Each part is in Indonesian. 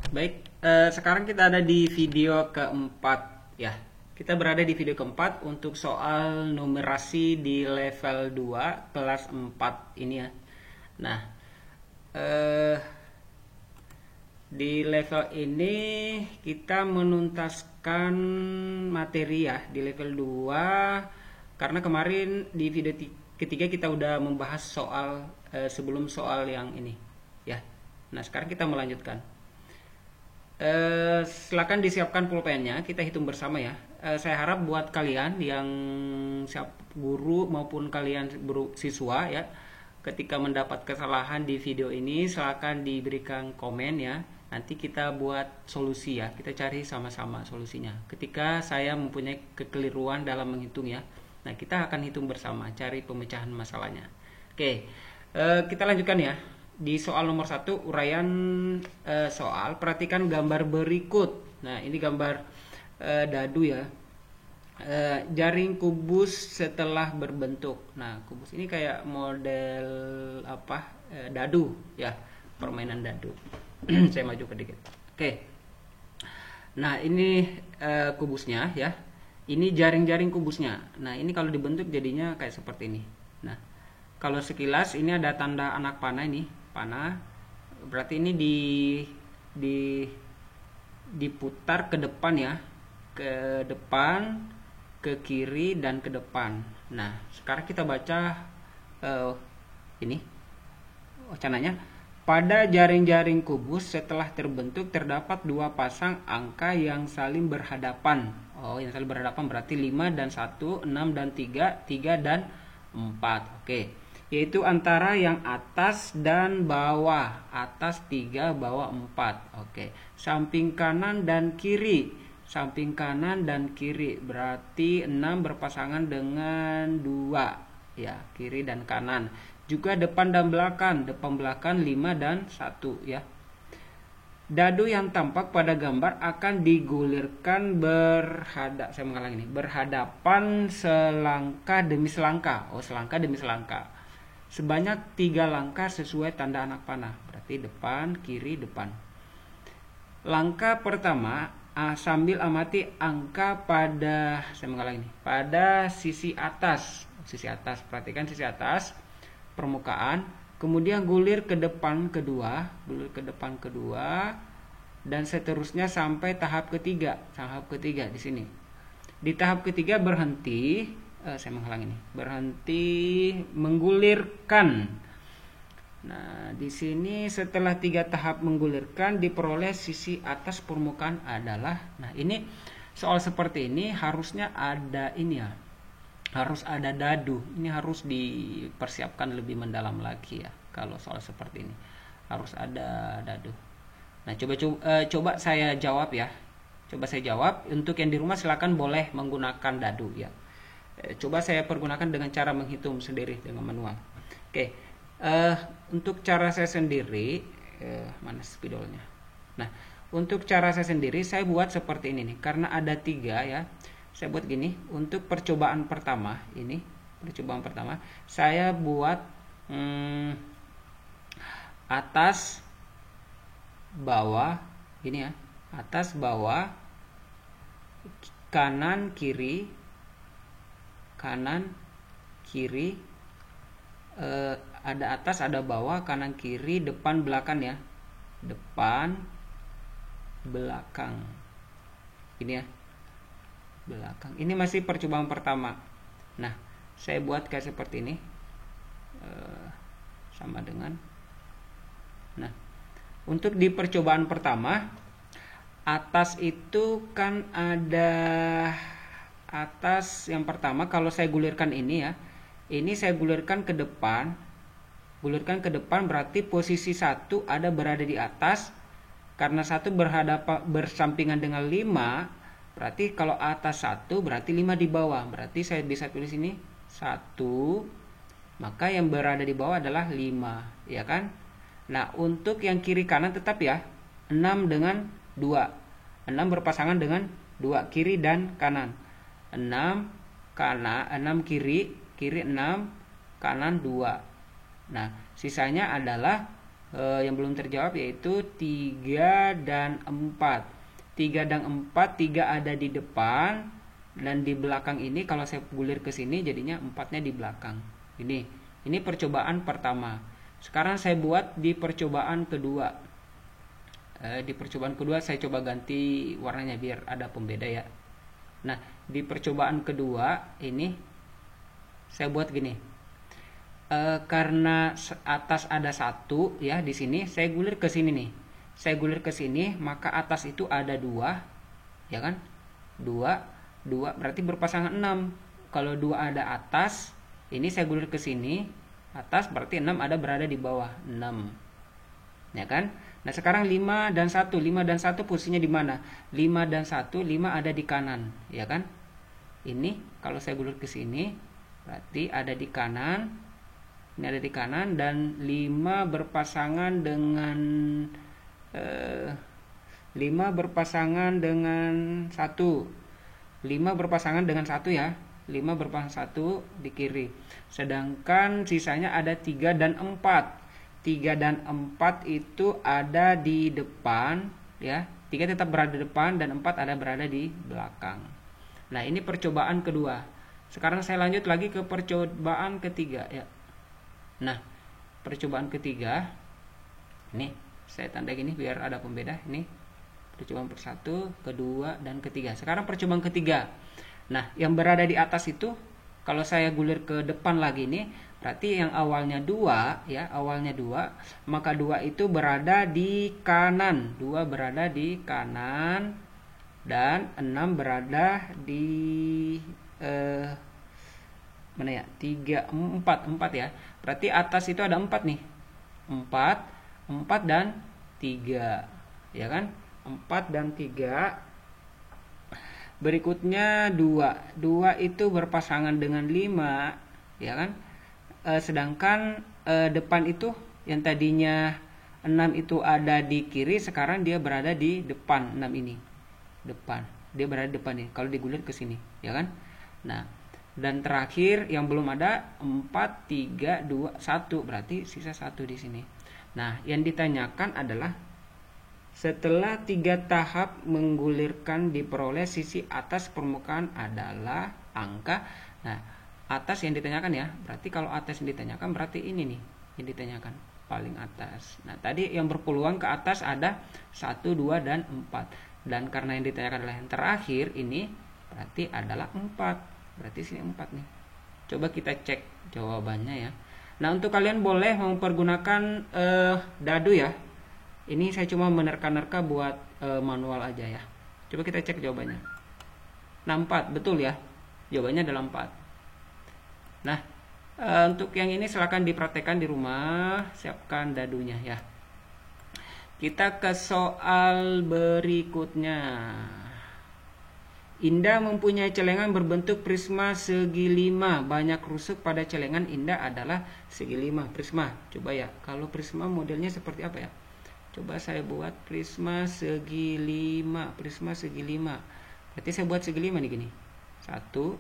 Baik, sekarang kita ada di video keempat ya. Kita berada di video keempat untuk soal numerasi di level 2 kelas 4 ini ya. Nah, eh, di level ini kita menuntaskan materi ya di level 2 karena kemarin di video ketiga kita udah membahas soal sebelum soal yang ini ya. Nah, sekarang kita melanjutkan. Silakan disiapkan pulpennya, kita hitung bersama ya. Saya harap buat kalian yang siap guru maupun kalian siswa ya, ketika mendapat kesalahan di video ini silakan diberikan komen ya. Nanti kita buat solusi ya, kita cari sama-sama solusinya. Ketika saya mempunyai kekeliruan dalam menghitung ya, nah kita akan hitung bersama, cari pemecahan masalahnya. Oke, kita lanjutkan ya. Di soal nomor 1 uraian soal, perhatikan gambar berikut. Nah, ini gambar dadu ya. Jaring kubus setelah berbentuk. Nah, kubus ini kayak model apa? Dadu ya, permainan dadu. Saya maju sedikit. Oke. Nah, ini kubusnya ya. Ini jaring-jaring kubusnya. Nah, ini kalau dibentuk jadinya kayak seperti ini. Nah, kalau sekilas ini ada tanda anak panah ini. Panah berarti ini diputar ke depan ya, ke depan, ke kiri dan ke depan. Nah, sekarang kita baca ini wacananya. Pada jaring-jaring kubus setelah terbentuk terdapat dua pasang angka yang saling berhadapan. Oh, yang saling berhadapan berarti 5 dan 1, 6 dan 3, 3 dan 4. Oke. Yaitu antara yang atas dan bawah. Atas 3, bawah 4. Oke. Samping kanan dan kiri. Samping kanan dan kiri berarti 6 berpasangan dengan 2 ya, kiri dan kanan. Juga depan dan belakang. Depan belakang 5 dan 1 ya. Dadu yang tampak pada gambar akan digulirkan berhadapan selangkah demi selangkah. Oh, selangkah demi selangkah. Sebanyak 3 langkah sesuai tanda anak panah. Berarti depan, kiri, depan. Langkah pertama, sambil amati angka pada pada sisi atas. Sisi atas, perhatikan sisi atas permukaan. Kemudian gulir ke depan kedua, dan seterusnya sampai tahap ketiga. Tahap ketiga di sini. Di tahap ketiga berhenti. Berhenti menggulirkan. Nah, di sini setelah 3 tahap menggulirkan diperoleh sisi atas permukaan adalah. Nah, ini soal seperti ini harusnya ada ini ya. Harus ada dadu. Ini harus dipersiapkan lebih mendalam lagi ya. Kalau soal seperti ini harus ada dadu. Nah, coba saya jawab ya. Coba saya jawab. Untuk yang di rumah silakan boleh menggunakan dadu ya. Coba saya pergunakan dengan cara menghitung sendiri dengan manual. Oke, untuk cara saya sendiri, mana spidolnya? Nah, untuk cara saya sendiri, saya buat seperti ini nih. Karena ada 3 ya, saya buat gini. Untuk percobaan pertama, saya buat atas, bawah, gini ya. Atas, bawah, kanan, kiri, ada atas, ada bawah, kanan, kiri, depan, belakang ya. Depan, belakang. Ini ya. Belakang. Ini masih percobaan pertama. Nah, saya buat kayak seperti ini. Sama dengan. Nah, untuk di percobaan pertama, atas itu kan ada atas yang pertama. Kalau saya gulirkan ini ya, ini saya gulirkan ke depan. Gulirkan ke depan berarti posisi 1 ada berada di atas. Karena 1 bersampingan dengan 5, berarti kalau atas 1 berarti 5 di bawah. Berarti saya bisa tulis ini 1, maka yang berada di bawah adalah 5 ya kan. Nah, untuk yang kiri kanan tetap ya, 6 dengan 2. 6 berpasangan dengan 2, kiri dan kanan. 6 kanan, 6 kiri 6, kanan 2. Nah, sisanya adalah yang belum terjawab yaitu 3 dan 4. 3 dan 4, 3 ada di depan dan di belakang ini kalau saya gulir ke sini jadinya 4-nya di belakang. Ini percobaan pertama. Sekarang saya buat di percobaan kedua. Di percobaan kedua saya coba ganti warnanya biar ada pembeda ya. Nah, di percobaan kedua ini saya buat gini. Karena atas ada 1 ya di sini, saya gulir ke sini nih. Saya gulir ke sini, maka atas itu ada 2, ya kan? 2 berarti berpasangan 6. Kalau 2 ada atas, ini saya gulir ke sini, atas berarti 6 ada berada di bawah, 6. Ya kan? Nah, sekarang 5 dan 1. 5 dan 1 posisinya di mana? 5 dan 1, 5 ada di kanan, ya kan? Ini kalau saya gulir ke sini, berarti ada di kanan. Ini ada di kanan dan 5 berpasangan dengan 5 berpasangan dengan 1. 5 berpasangan dengan 1 ya. 5 berpasangan 1 di kiri. Sedangkan sisanya ada 3 dan 4. 3 dan 4 itu ada di depan ya. 3 tetap berada di depan dan 4 ada berada di belakang. Nah, ini percobaan kedua. Sekarang saya lanjut lagi ke percobaan ketiga ya. Nah, percobaan ketiga ini saya tanda gini biar ada pembeda. Ini percobaan persatu, kedua, dan ketiga. Sekarang percobaan ketiga. Nah, yang berada di atas itu kalau saya gulir ke depan lagi nih, berarti yang awalnya 2 ya, awalnya 2, maka 2 itu berada di kanan. 2 berada di kanan dan 6 berada di mana ya? 3, 4 ya. Berarti atas itu ada 4 nih. 4 dan 3. Ya kan? 4 dan 3. Berikutnya 2. 2 itu berpasangan dengan 5, ya kan? Sedangkan depan itu yang tadinya 6 itu ada di kiri, sekarang dia berada di depan 6 ini. Depan. Dia berada di depan nih. Kalau digulir ke sini, ya kan? Nah, dan terakhir yang belum ada 4, 3, 2, 1. Berarti sisa 1 di sini. Nah, yang ditanyakan adalah setelah 3 tahap menggulirkan diperoleh sisi atas permukaan adalah angka. Nah, atas yang ditanyakan ya. Berarti kalau atas yang ditanyakan berarti ini nih yang ditanyakan, paling atas. Nah, tadi yang berpeluang ke atas ada 1, 2, dan 4. Dan karena yang ditanyakan adalah yang terakhir ini, berarti adalah 4. Berarti sini 4 nih. Coba kita cek jawabannya ya. Nah, untuk kalian boleh mempergunakan dadu ya. Ini saya cuma menerka-nerka buat manual aja ya. Coba kita cek jawabannya. Nah, 4 betul ya. Jawabannya adalah 4. Nah, untuk yang ini silakan dipraktekkan di rumah. Siapkan dadunya ya. Kita ke soal berikutnya. Indah mempunyai celengan berbentuk prisma segi 5. Banyak rusuk pada celengan Indah adalah segi 5 prisma. Coba ya, kalau prisma modelnya seperti apa ya? Coba saya buat prisma segi 5. Prisma segi 5. Berarti saya buat segi 5 nih gini. 1,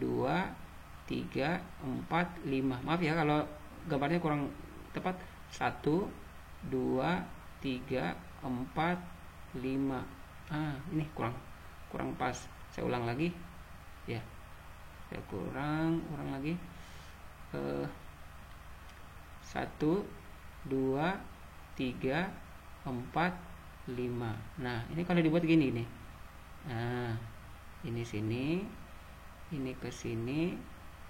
2, 3, 4, 5. Maaf ya kalau gambarnya kurang tepat. 1, 2, 3, 4, 5. Ini kurang pas. Saya ulang lagi ya. Saya kurang lagi. 1, 2, 3, 4, 5. Nah, ini kalau dibuat gini nih. Nah, ini sini, ini ke sini,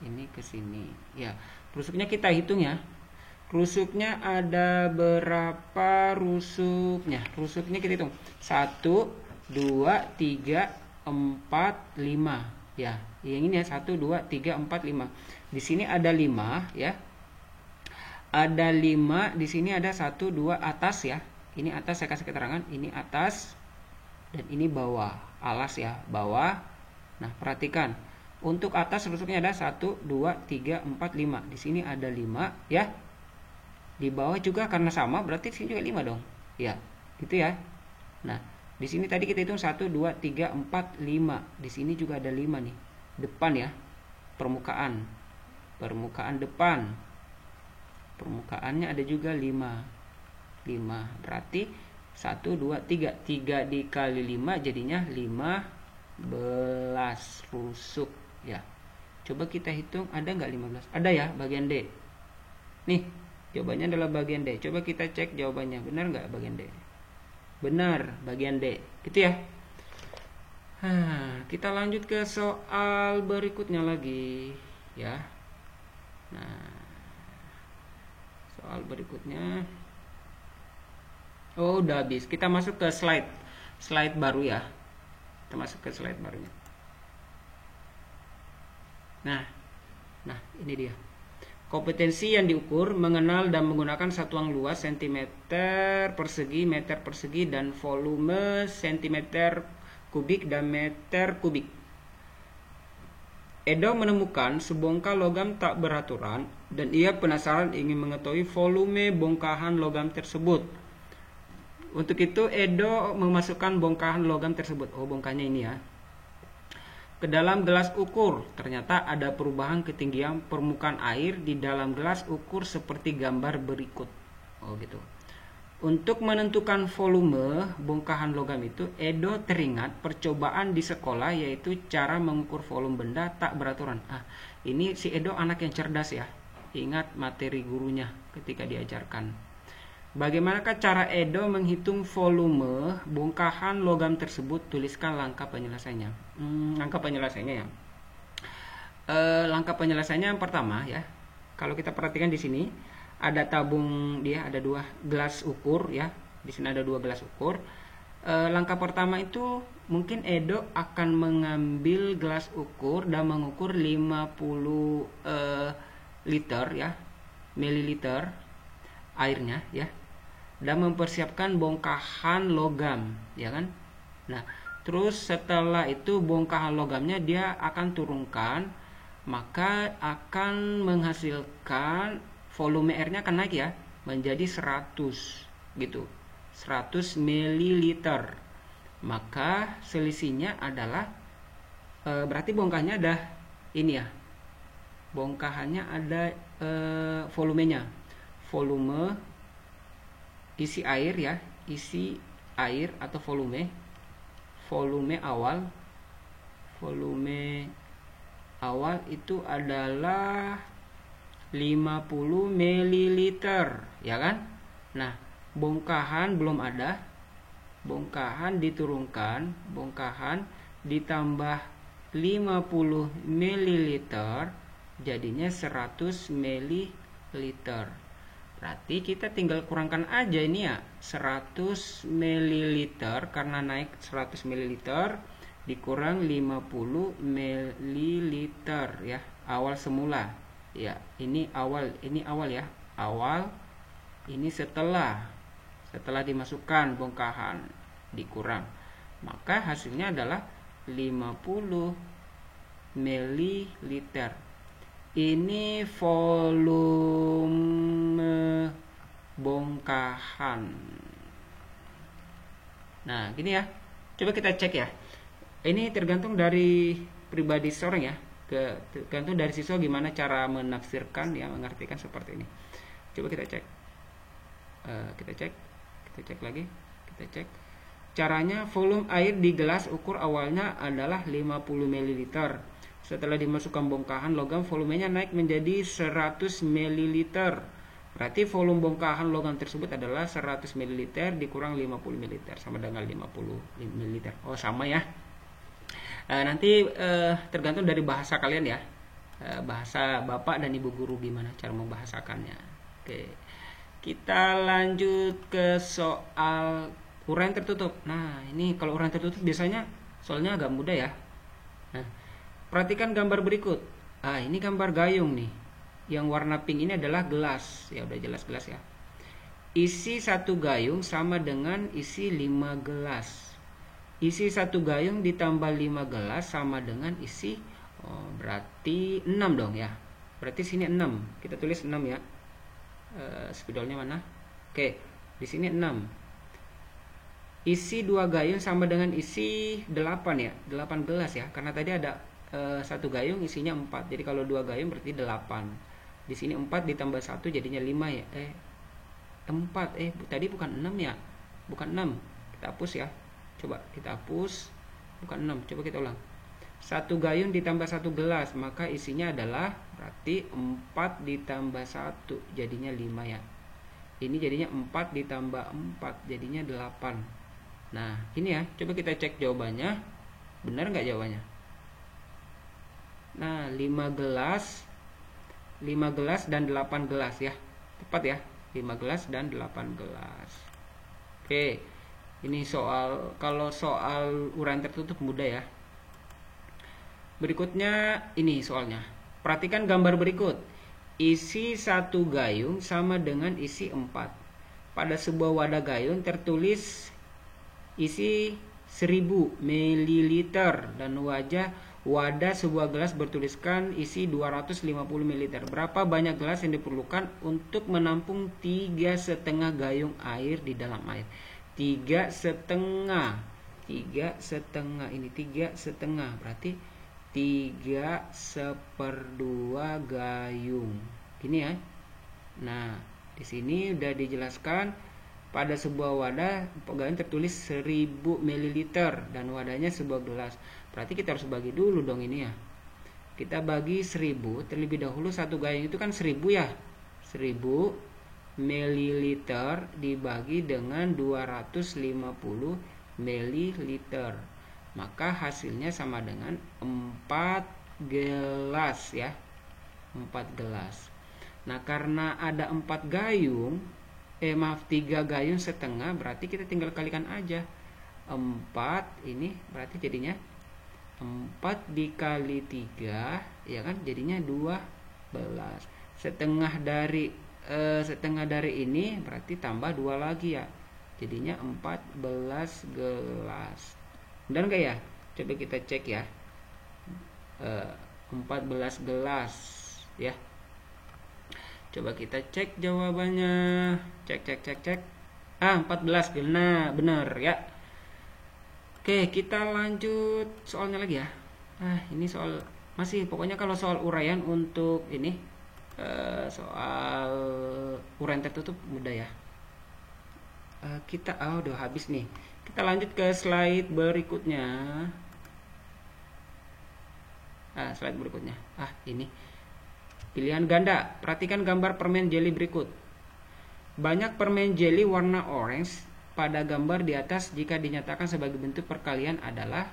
ini ke sini. Ya, rusuknya kita hitung ya. Rusuknya ada berapa rusuknya? Rusuknya kita hitung. 1, 2, 3, 4, 5. Ya, yang ini ya 1, 2, 3, 4, 5. Di sini ada 5 ya. Ada 5, di sini ada 1, 2 atas ya. Ini atas, saya kasih keterangan, ini atas dan ini bawah. Alas ya, bawah. Nah, perhatikan. Untuk atas rusuknya ada 1, 2, 3, 4, 5. Di sini ada 5 ya. Di bawah juga karena sama, berarti di sini juga 5 dong. Ya, gitu ya. Nah, di sini tadi kita hitung 1, 2, 3, 4, 5. Di sini juga ada 5 nih. Depan ya. Permukaan. Permukaan depan. Permukaannya ada juga 5. 5. Berarti 1, 2, 3. 3 dikali 5 jadinya 15 rusuk ya. Coba kita hitung, ada nggak 15? Ada ya, bagian D. Nih, jawabannya adalah bagian D. Coba kita cek jawabannya, benar nggak bagian D? Benar, bagian D. Gitu ya. Kita lanjut ke soal berikutnya lagi ya. Nah, soal berikutnya. Oh, udah habis. Kita masuk ke slide baru ya. Kita masuk ke slide barunya. Nah, ini dia. Kompetensi yang diukur, mengenal dan menggunakan satuan luas cm persegi, meter persegi, dan volume cm kubik dan meter kubik. Edo menemukan sebongkah logam tak beraturan dan ia penasaran ingin mengetahui volume bongkahan logam tersebut. Untuk itu Edo memasukkan bongkahan logam tersebut, bongkahnya ini ya, ke dalam gelas ukur. Ternyata ada perubahan ketinggian permukaan air di dalam gelas ukur seperti gambar berikut. Gitu. Untuk menentukan volume bongkahan logam itu, Edo teringat percobaan di sekolah, yaitu cara mengukur volume benda tak beraturan. Ini si Edo anak yang cerdas ya. Ingat materi gurunya ketika diajarkan. Bagaimanakah cara Edo menghitung volume bongkahan logam tersebut? Tuliskan langkah penyelesaiannya. Langkah penyelesaiannya ya. Langkah penyelesaiannya yang pertama ya. Kalau kita perhatikan di sini ada tabung, dia ada 2 gelas ukur ya. Di sini ada 2 gelas ukur. Langkah pertama itu mungkin Edo akan mengambil gelas ukur dan mengukur 50 liter ya, mililiter airnya ya, dan mempersiapkan bongkahan logam ya kan. Nah, terus setelah itu bongkahan logamnya dia akan turunkan, maka akan menghasilkan volume airnya akan naik ya, menjadi 100 gitu, 100 ml. Maka selisihnya adalah berarti bongkahnya ada ini ya, bongkahannya ada volumenya, volume isi air ya, isi air atau volume awal itu adalah 50 ml ya kan. Nah, bongkahan belum ada, bongkahan diturunkan, bongkahan ditambah 50 ml jadinya 100 ml. Berarti kita tinggal kurangkan aja ini ya, 100 ml karena naik 100 ml dikurang 50 ml ya, awal semula ya. Ini awal ya, awal ini setelah dimasukkan bongkahan dikurang, maka hasilnya adalah 50 ml. Ini volume bongkahan. Nah, gini ya. Coba kita cek ya. Ini tergantung dari pribadi seorang ya. Tergantung dari siswa gimana cara menafsirkan ya, mengartikan seperti ini. Coba kita cek. Kita cek lagi. Kita cek. Caranya, volume air di gelas ukur awalnya adalah 50 ml. Setelah dimasukkan bongkahan logam, volumenya naik menjadi 100 ml. Berarti volume bongkahan logam tersebut adalah 100 ml dikurang 50 ml, sama dengan 50 ml. Sama ya. Nanti tergantung dari bahasa kalian ya. Bahasa Bapak dan Ibu guru gimana cara membahasakannya. Oke. Kita lanjut ke soal uraian tertutup. Nah, ini kalau uraian tertutup biasanya soalnya agak mudah ya. Nah, perhatikan gambar berikut. Ini gambar gayung nih. Yang warna pink ini adalah gelas. Ya udah jelas gelas ya. Isi satu gayung sama dengan isi 5 gelas. Isi satu gayung ditambah 5 gelas sama dengan isi berarti 6 dong ya. Berarti sini 6. Kita tulis 6 ya. Spidolnya mana? Oke, di sini 6. Isi 2 gayung sama dengan isi 8 ya. 8 gelas ya. Karena tadi ada satu gayung isinya 4, jadi kalau 2 gayung berarti 8. Di sini 4 ditambah 1 jadinya 5 ya. 4. Tadi bukan 6 ya, bukan 6. Kita hapus ya, coba kita hapus, bukan 6. Coba kita ulang. 1 gayung ditambah 1 gelas, maka isinya adalah berarti 4 ditambah 1 jadinya 5 ya. Ini jadinya 4 ditambah 4 jadinya 8. Nah ini ya, coba kita cek jawabannya, benar nggak jawabannya? Nah 5 gelas dan 8 gelas ya, tepat ya, 5 gelas dan 8 gelas. Oke, ini soal, kalau soal uraian tertutup mudah ya. Berikutnya ini soalnya. Perhatikan gambar berikut. Isi 1 gayung sama dengan isi 4. Pada sebuah wadah gayung tertulis isi 1000 ml dan wadah sebuah gelas bertuliskan isi 250 ml. Berapa banyak gelas yang diperlukan untuk menampung 3,5 gayung air di dalam air? 3,5. 3,5 ini 3,5 berarti 3/2 gayung. Gini ya. Nah, di sini udah dijelaskan pada sebuah wadah gayung tertulis 1000 ml dan wadahnya sebuah gelas. Berarti kita harus bagi dulu dong ini ya. Kita bagi 1000 terlebih dahulu. 1 gayung itu kan 1000 ya. 1000 ml dibagi dengan 250 ml. Maka hasilnya sama dengan 4 gelas ya. 4 gelas. Nah, karena ada 4 gayung, 3 gayung setengah, berarti kita tinggal kalikan aja. 4 ini berarti jadinya 4 dikali 3 ya kan, jadinya 12. Setengah dari ini berarti tambah 2 lagi ya. Jadinya 14 gelas. Benar nggak ya? Coba kita cek ya. 14 gelas ya. Coba kita cek jawabannya. Cek. 14 gelas. Nah, benar ya. Oke, kita lanjut soalnya lagi ya. Ini soal masih, pokoknya kalau soal uraian untuk ini soal uraian tertutup mudah ya. Kita udah habis nih. Kita lanjut ke slide berikutnya. Slide berikutnya. Ini pilihan ganda. Perhatikan gambar permen jelly berikut. Banyak permen jelly warna orange pada gambar di atas jika dinyatakan sebagai bentuk perkalian adalah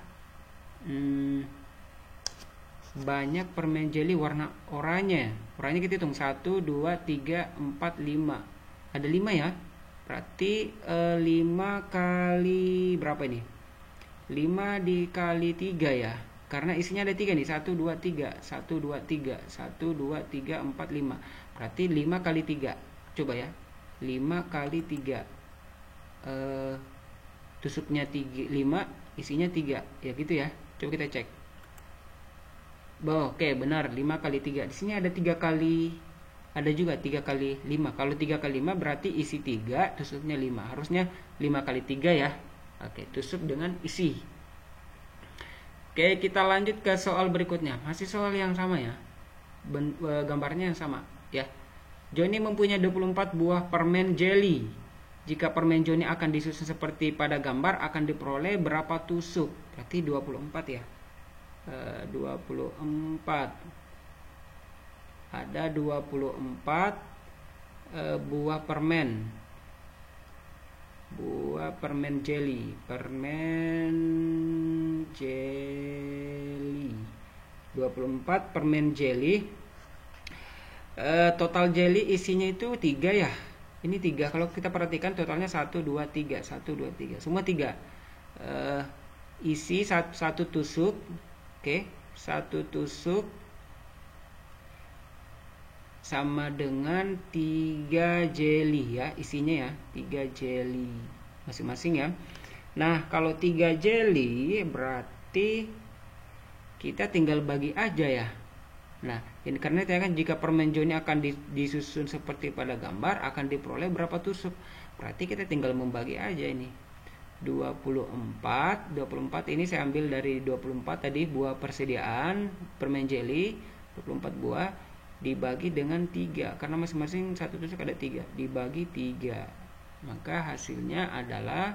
banyak permen jelly warna oranye. Oranye kita hitung 1, 2, 3, 4, 5. Ada 5 ya. Berarti 5 kali berapa ini? 5 dikali 3 ya. Karena isinya ada 3 nih. 1, 2, 3. 1, 2, 3. 1, 2, 3, 4, 5. Berarti 5 kali 3. Coba ya. 5 kali 3. Tusuknya 5, isinya 3. Ya gitu ya. Coba kita cek. Oke, benar. 5 kali 3. Di sini ada 3 kali. Ada juga 3 kali 5. Kalau 3 kali 5 berarti isi 3, tusuknya 5. Harusnya 5 kali 3 ya. Oke, tusuk dengan isi. Oke, kita lanjut ke soal berikutnya. Masih soal yang sama ya. Gambarnya yang sama ya. Johnny mempunyai 24 buah permen jelly. Jika permen Johnny akan disusun seperti pada gambar, akan diperoleh berapa tusuk? Berarti 24 ya. 24. Ada 24 buah permen jelly. 24 permen jelly. Total jelly isinya itu 3 ya. Ini 3. Kalau kita perhatikan totalnya 1, 2, 3. 1, 2, 3. Semua 3. Isi 1 tusuk. Oke, 1 tusuk sama dengan 3 jelly ya, isinya ya, 3 jelly masing-masing ya. Nah, kalau 3 jelly berarti kita tinggal bagi aja ya. Nah, ini karena kan jika permen Johnny akan disusun seperti pada gambar, akan diperoleh berapa tusuk? Berarti kita tinggal membagi aja ini. 24 ini saya ambil dari 24 tadi buah persediaan permen jelly, 24 buah dibagi dengan 3 karena masing-masing satu tusuk ada 3, dibagi 3, maka hasilnya adalah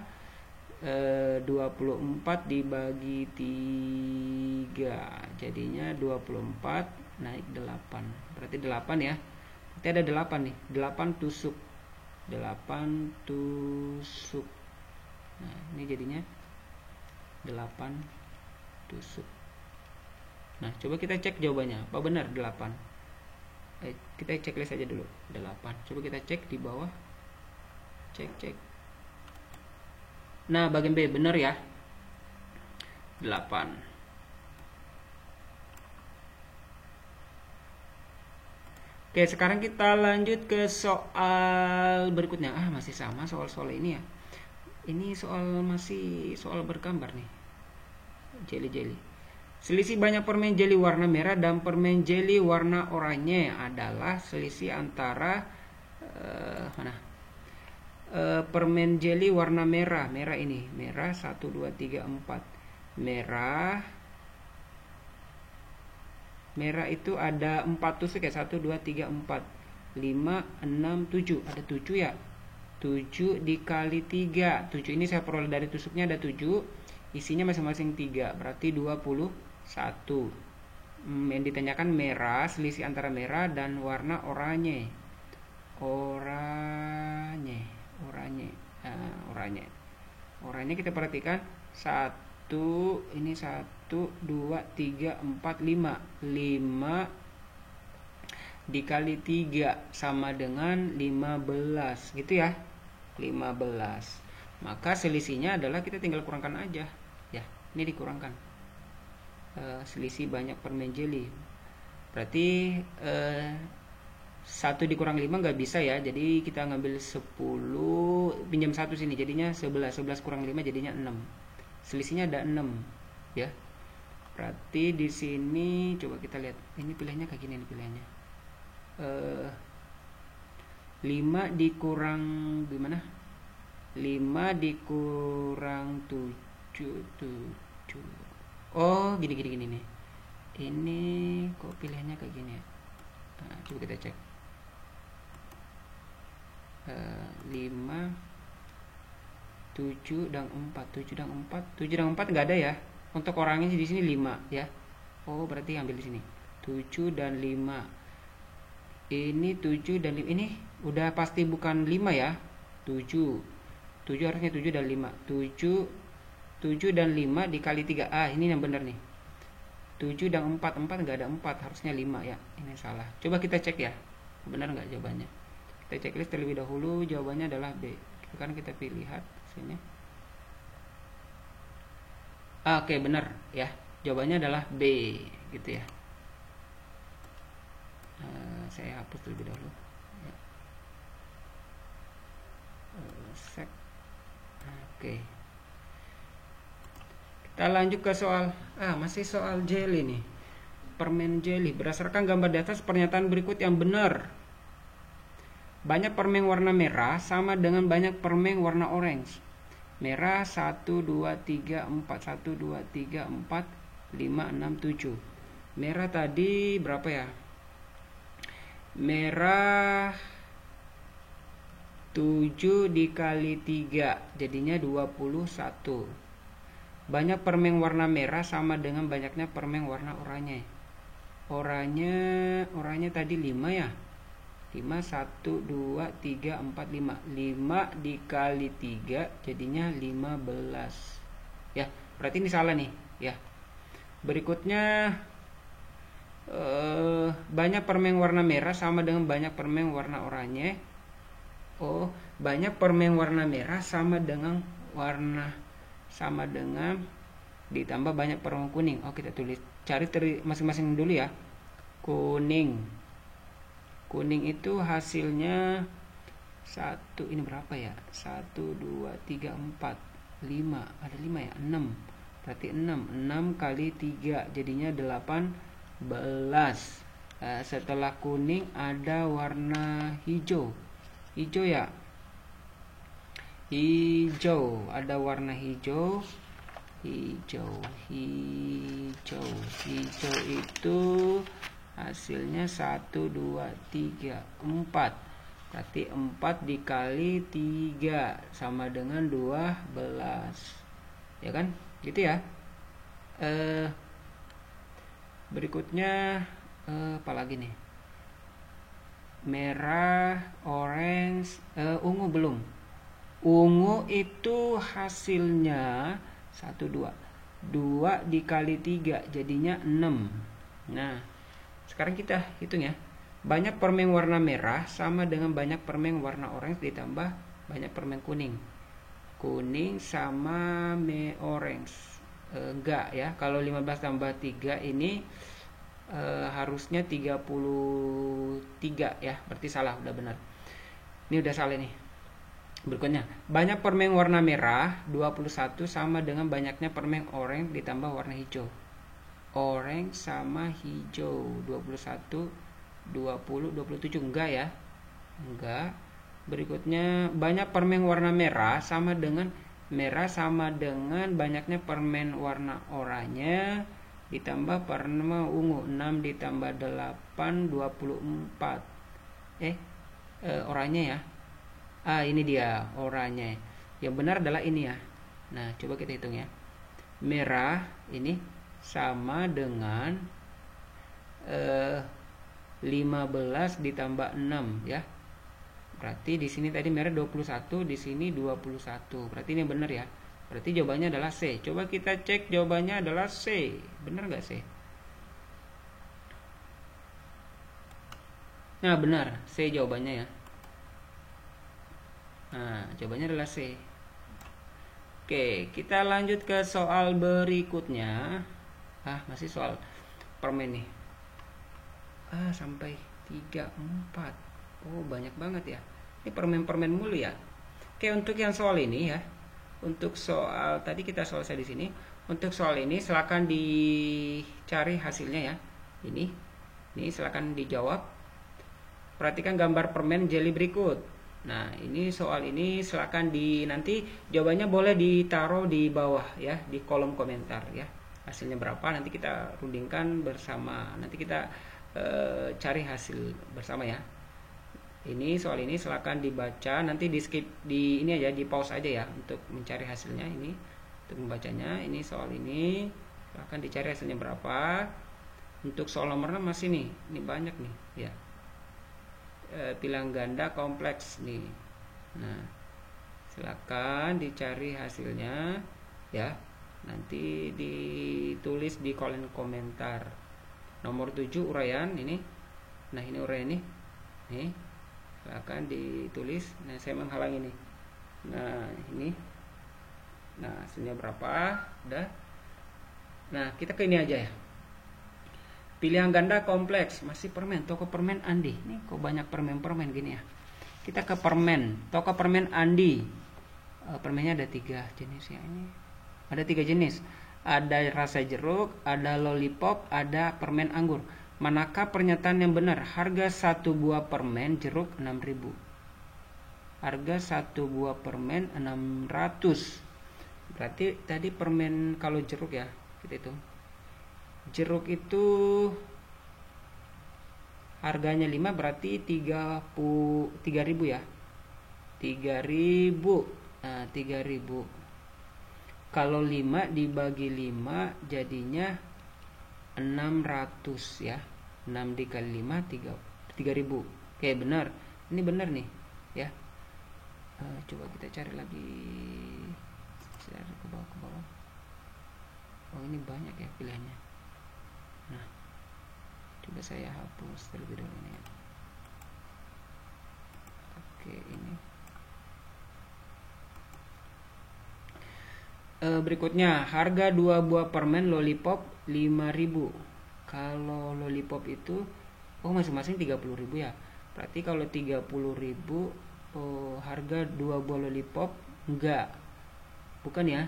24 dibagi 3, jadinya 24 naik 8, berarti 8 ya, berarti ada 8 nih, 8 tusuk, 8 tusuk. Nah ini jadinya 8 tusuk. Nah coba kita cek jawabannya, apa benar 8? Kita checklist aja dulu, 8. Coba kita cek di bawah, cek. Nah bagian B benar ya, 8. Oke, sekarang kita lanjut ke soal berikutnya. Masih sama soal-soal ini ya. Ini masih soal bergambar nih. Jelly. Selisih banyak permen jeli warna merah dan permen jeli warna oranye adalah selisih antara permen jeli warna merah. Merah ini, merah 1 2 3 4. Merah itu ada 4 tusuk ya, 1 2 3 4 5 6 7. Ada 7 ya. 7 dikali 3. 7 ini saya peroleh dari tusuknya ada 7. Isinya masing-masing 3, berarti 21. Yang ditanyakan merah, selisih antara merah dan warna oranye. Oranye kita perhatikan 1, ini 1 2 3 4 5. 5 dikali 3 sama dengan 15 gitu ya, 15. Maka selisihnya adalah kita tinggal kurangkan aja ya, ini dikurangkan selisih banyak permen jeli, berarti 1 dikurang 5 nggak bisa ya, jadi kita ngambil 10, pinjam 1 sini, jadinya 11 kurang 5 jadinya 6, selisihnya ada 6 ya. Berarti di sini coba kita lihat, ini pilihannya kayak gini nih pilihannya, 5 dikurang gimana, 5 dikurang 7. Oh gini nih, ini kok pilihannya kayak gini ya. Nah, coba kita cek 5 7 dan 4 nggak ada ya, untuk orangnya di sini 5 ya. Oh berarti ambil di sini 7 dan 5, ini 7 dan 5, ini udah pasti bukan 5 ya, 7 harusnya 7 dan 5, 7 dan 5 dikali 3, ini yang benar nih, 7 dan 4 nggak ada 4, harusnya 5 ya, ini salah. Coba kita cek ya, benar nggak jawabannya. Kita checklist terlebih dahulu, jawabannya adalah B, kan kita pilih lihat sini. Oke benar ya, jawabannya adalah B gitu ya. Saya hapus terlebih dahulu ya. Oke, kita lanjut ke soal masih soal jelly nih, permen jelly. Berdasarkan gambar di atas, pernyataan berikut yang benar. Banyak permen warna merah sama dengan banyak permen warna orange. Merah 1 2 3 4, 1 2 3 4 5 6 7. Merah tadi berapa ya? Merah 7 dikali 3 jadinya 21. Banyak permen warna merah sama dengan banyaknya permen warna oranye. Oranye tadi 5 ya, 5 1 2 3 4 5. 5 dikali 3 jadinya 15 ya, berarti ini salah nih ya. Berikutnya banyak permen warna merah sama dengan banyak permen warna oranye. Oh, banyak permen warna merah sama dengan ditambah banyak permen kuning. Oh, kita tulis, cari masing-masing dulu ya. Kuning itu hasilnya 1, ini berapa ya? 1 2 3 4 5, ada 5 ya, 6. Berarti 6 kali 3 jadinya 18. Setelah kuning ada warna hijau ya, ada warna hijau itu Hasilnya 1, 2, 3, 4. Berarti 4 dikali 3 sama dengan 12. Ya kan? Gitu ya. Berikutnya apa lagi nih? Merah, orange, ungu belum. Ungu itu hasilnya 1, 2. 2 dikali 3 jadinya 6. Nah, sekarang kita hitung ya. Banyak permen warna merah sama dengan banyak permen warna orange ditambah banyak permen kuning. Kuning sama orange. Enggak ya. Kalau 15 tambah 3 ini harusnya 33 ya. Berarti salah, udah benar. Ini udah salah nih. Berikutnya, banyak permen warna merah 21 sama dengan banyaknya permen orange ditambah warna hijau. Orange sama hijau 21, 20, 27. Enggak ya. Enggak. Berikutnya, banyak permen warna merah sama dengan banyaknya permen warna oranye ditambah permen ungu. 6 ditambah 8, 24. Oranye ya. Ini dia oranye. Yang benar adalah ini ya. Nah, coba kita hitung ya. Merah ini sama dengan 15 ditambah 6 ya. Berarti di sini tadi merah 21, di sini 21. Berarti ini benar ya. Berarti jawabannya adalah C. Coba kita cek jawabannya adalah C. Benar nggak C? Nah, benar. C jawabannya ya. Nah, jawabannya adalah C. Oke, kita lanjut ke soal berikutnya. Masih soal permen nih. Sampai 3, 4. Oh, banyak banget ya. Ini permen-permen mulu ya. Oke, untuk yang soal ini ya. Untuk soal tadi kita selesai di sini. Untuk soal ini silakan dicari hasilnya ya. Ini silakan dijawab. Perhatikan gambar permen jelly berikut. Nah, ini soal ini silakan nanti jawabannya boleh ditaruh di bawah ya, di kolom komentar ya. Hasilnya berapa nanti kita rundingkan bersama. Nanti kita cari hasil bersama ya. Ini soal ini silakan dibaca, nanti di skip di ini aja, di pause aja ya untuk mencari hasilnya ini. Untuk membacanya, ini soal ini silakan dicari hasilnya berapa. Untuk soal nomor 6 masih nih. Ini banyak nih ya. Bilang ganda kompleks nih. Nah, silakan dicari hasilnya ya. Nanti ditulis di kolom komentar. Nomor 7 uraian ini. Nah, ini uraian ini. Nih. Silakan ditulis. Nah, saya menghalangi nih. Nah, ini. Nah, hasilnya berapa? Udah. Nah, kita ke ini aja ya. Pilihan ganda kompleks, masih permen, toko permen Andi. Nih kok banyak permen-permen gini ya. Kita ke permen, toko permen Andi. Permennya ada 3 jenis ya ini. Ada 3 jenis. Ada rasa jeruk, ada lollipop, ada permen anggur. Manakah pernyataan yang benar? Harga 1 buah permen jeruk 6.000. Harga 1 buah permen 600. Berarti tadi permen kalau jeruk ya, kita hitung. Jeruk itu harganya 5 berarti 3.000 ya. 3.000. Nah, 3.000. Kalau 5 dibagi 5 jadinya 600 ya. 6 dikali 5 3.000. Oke, benar. Ini benar nih ya. Coba kita cari lagi. Cari ke bawah. Oh, ini banyak ya pilihannya. Nah, coba saya hapus terlebih dahulu ini ya. Oke, ini. Berikutnya, harga 2 buah permen lollipop 5.000. Kalau lollipop itu masing-masing 30.000 ya. Berarti kalau 30.000 harga 2 buah lollipop enggak. Bukan ya.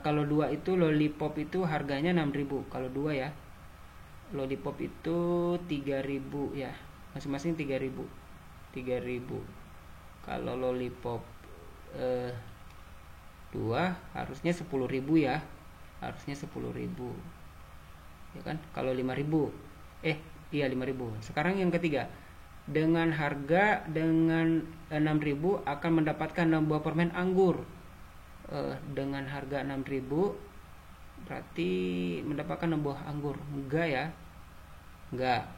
Kalau 2 itu lollipop itu harganya 6.000. Kalau 2 ya. Lollipop itu 3.000 ya. Masing-masing 3.000. 3.000. Kalau lollipop 2 harusnya 10.000 ya. Harusnya 10.000. Ya kan? Kalau 5.000 Iya 5.000. Sekarang yang ketiga, dengan 6.000 akan mendapatkan 6 buah permen anggur. Dengan harga 6.000 berarti mendapatkan 6 buah anggur. Enggak ya, enggak.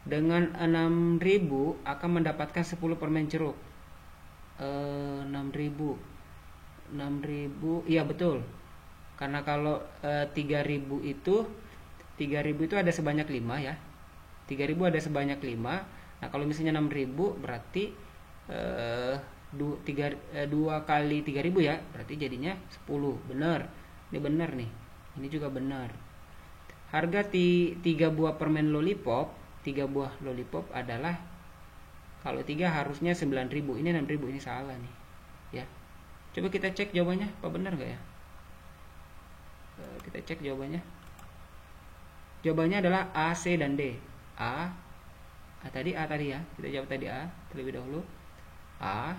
Dengan 6.000 akan mendapatkan 10 permen jeruk. 6.000, iya betul. Karena kalau 3.000 itu ada sebanyak 5 ya. 3.000 ada sebanyak 5. Nah kalau misalnya 6.000 berarti 2 kali 3.000 ya, berarti jadinya 10. Benar. Ini benar nih. Ini juga benar. Harga 3 buah permen lollipop, 3 buah lollipop adalah, kalau 3 harusnya 9.000. Ini 6.000, ini salah nih. Ya. Coba kita cek jawabannya, apa benar nggak ya? Kita cek jawabannya. Jawabannya adalah A, C, dan D. A tadi ya. Kita jawab tadi A terlebih dahulu. A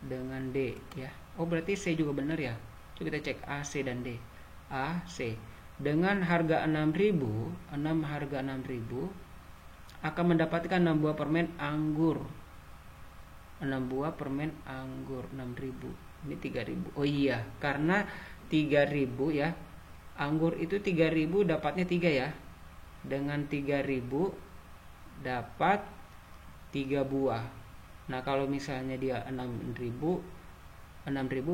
dengan D ya. Oh berarti C juga benar ya. Coba kita cek A, C, dan D. A, C. Dengan harga 6.000 akan mendapatkan 6 buah permen anggur. 6 buah permen anggur 6.000. Ini 3.000. Oh iya, karena 3.000 ya. Anggur itu 3.000 dapatnya 3 ya. Dengan 3.000 dapat 3 buah. Nah, kalau misalnya dia 6.000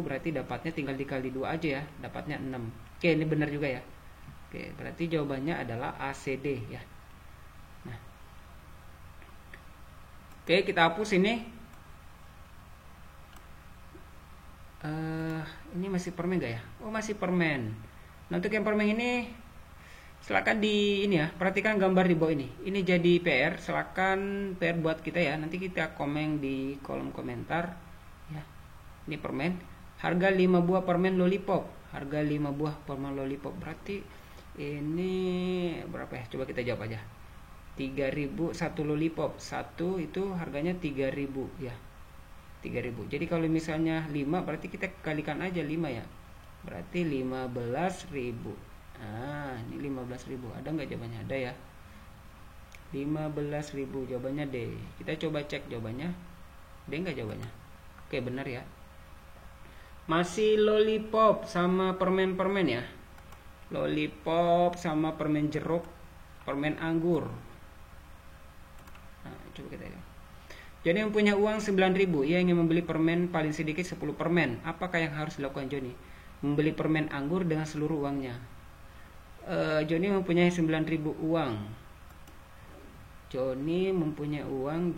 berarti dapatnya tinggal dikali 2 aja ya, dapatnya 6. Oke, ini benar juga ya. Oke, berarti jawabannya adalah ACD ya. Nah. Oke, kita hapus ini. Ini masih permen gak ya? Oh, masih permen. Nah, untuk yang permen ini silakan perhatikan gambar di bawah ini. Ini jadi PR, silakan PR buat kita ya. Nanti kita komen di kolom komentar ya. Ini permen, harga 5 buah permen lollipop. Harga 5 buah permen lollipop berarti ini berapa ya? Coba kita jawab aja. 3.000 satu lollipop. Satu itu harganya 3.000 ya. 3.000. Jadi kalau misalnya 5 berarti kita kalikan aja 5 ya. Berarti 15.000. Nah, ini 15.000. Ada nggak jawabannya? Ada ya. 15.000 jawabannya D. Kita coba cek jawabannya. D nggak jawabannya? Oke, benar ya. Masih lollipop sama permen-permen ya. Lollipop sama permen jeruk, permen anggur. Nah, coba kita lihat. Joni yang punya uang 9.000, ia ingin membeli permen paling sedikit 10 permen. Apakah yang harus dilakukan Joni? Membeli permen anggur dengan seluruh uangnya. Joni mempunyai 9.000 uang. Joni mempunyai uang.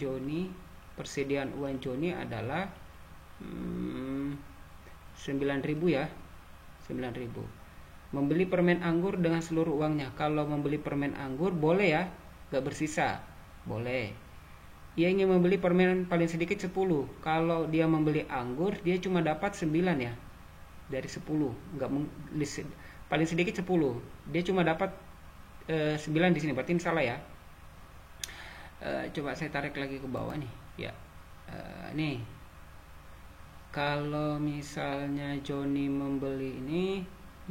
Persediaan uang Joni adalah 9.000 ya. 9.000. Membeli permen anggur dengan seluruh uangnya. Kalau membeli permen anggur boleh ya, gak bersisa. Boleh. Ia ingin membeli permen paling sedikit 10. Kalau dia membeli anggur, dia cuma dapat 9 ya. Dari 10. Paling sedikit 10. Dia cuma dapat 9 di sini. Berarti ini salah ya. Coba saya tarik lagi ke bawah nih. Ya. Nih. Kalau misalnya Joni membeli ini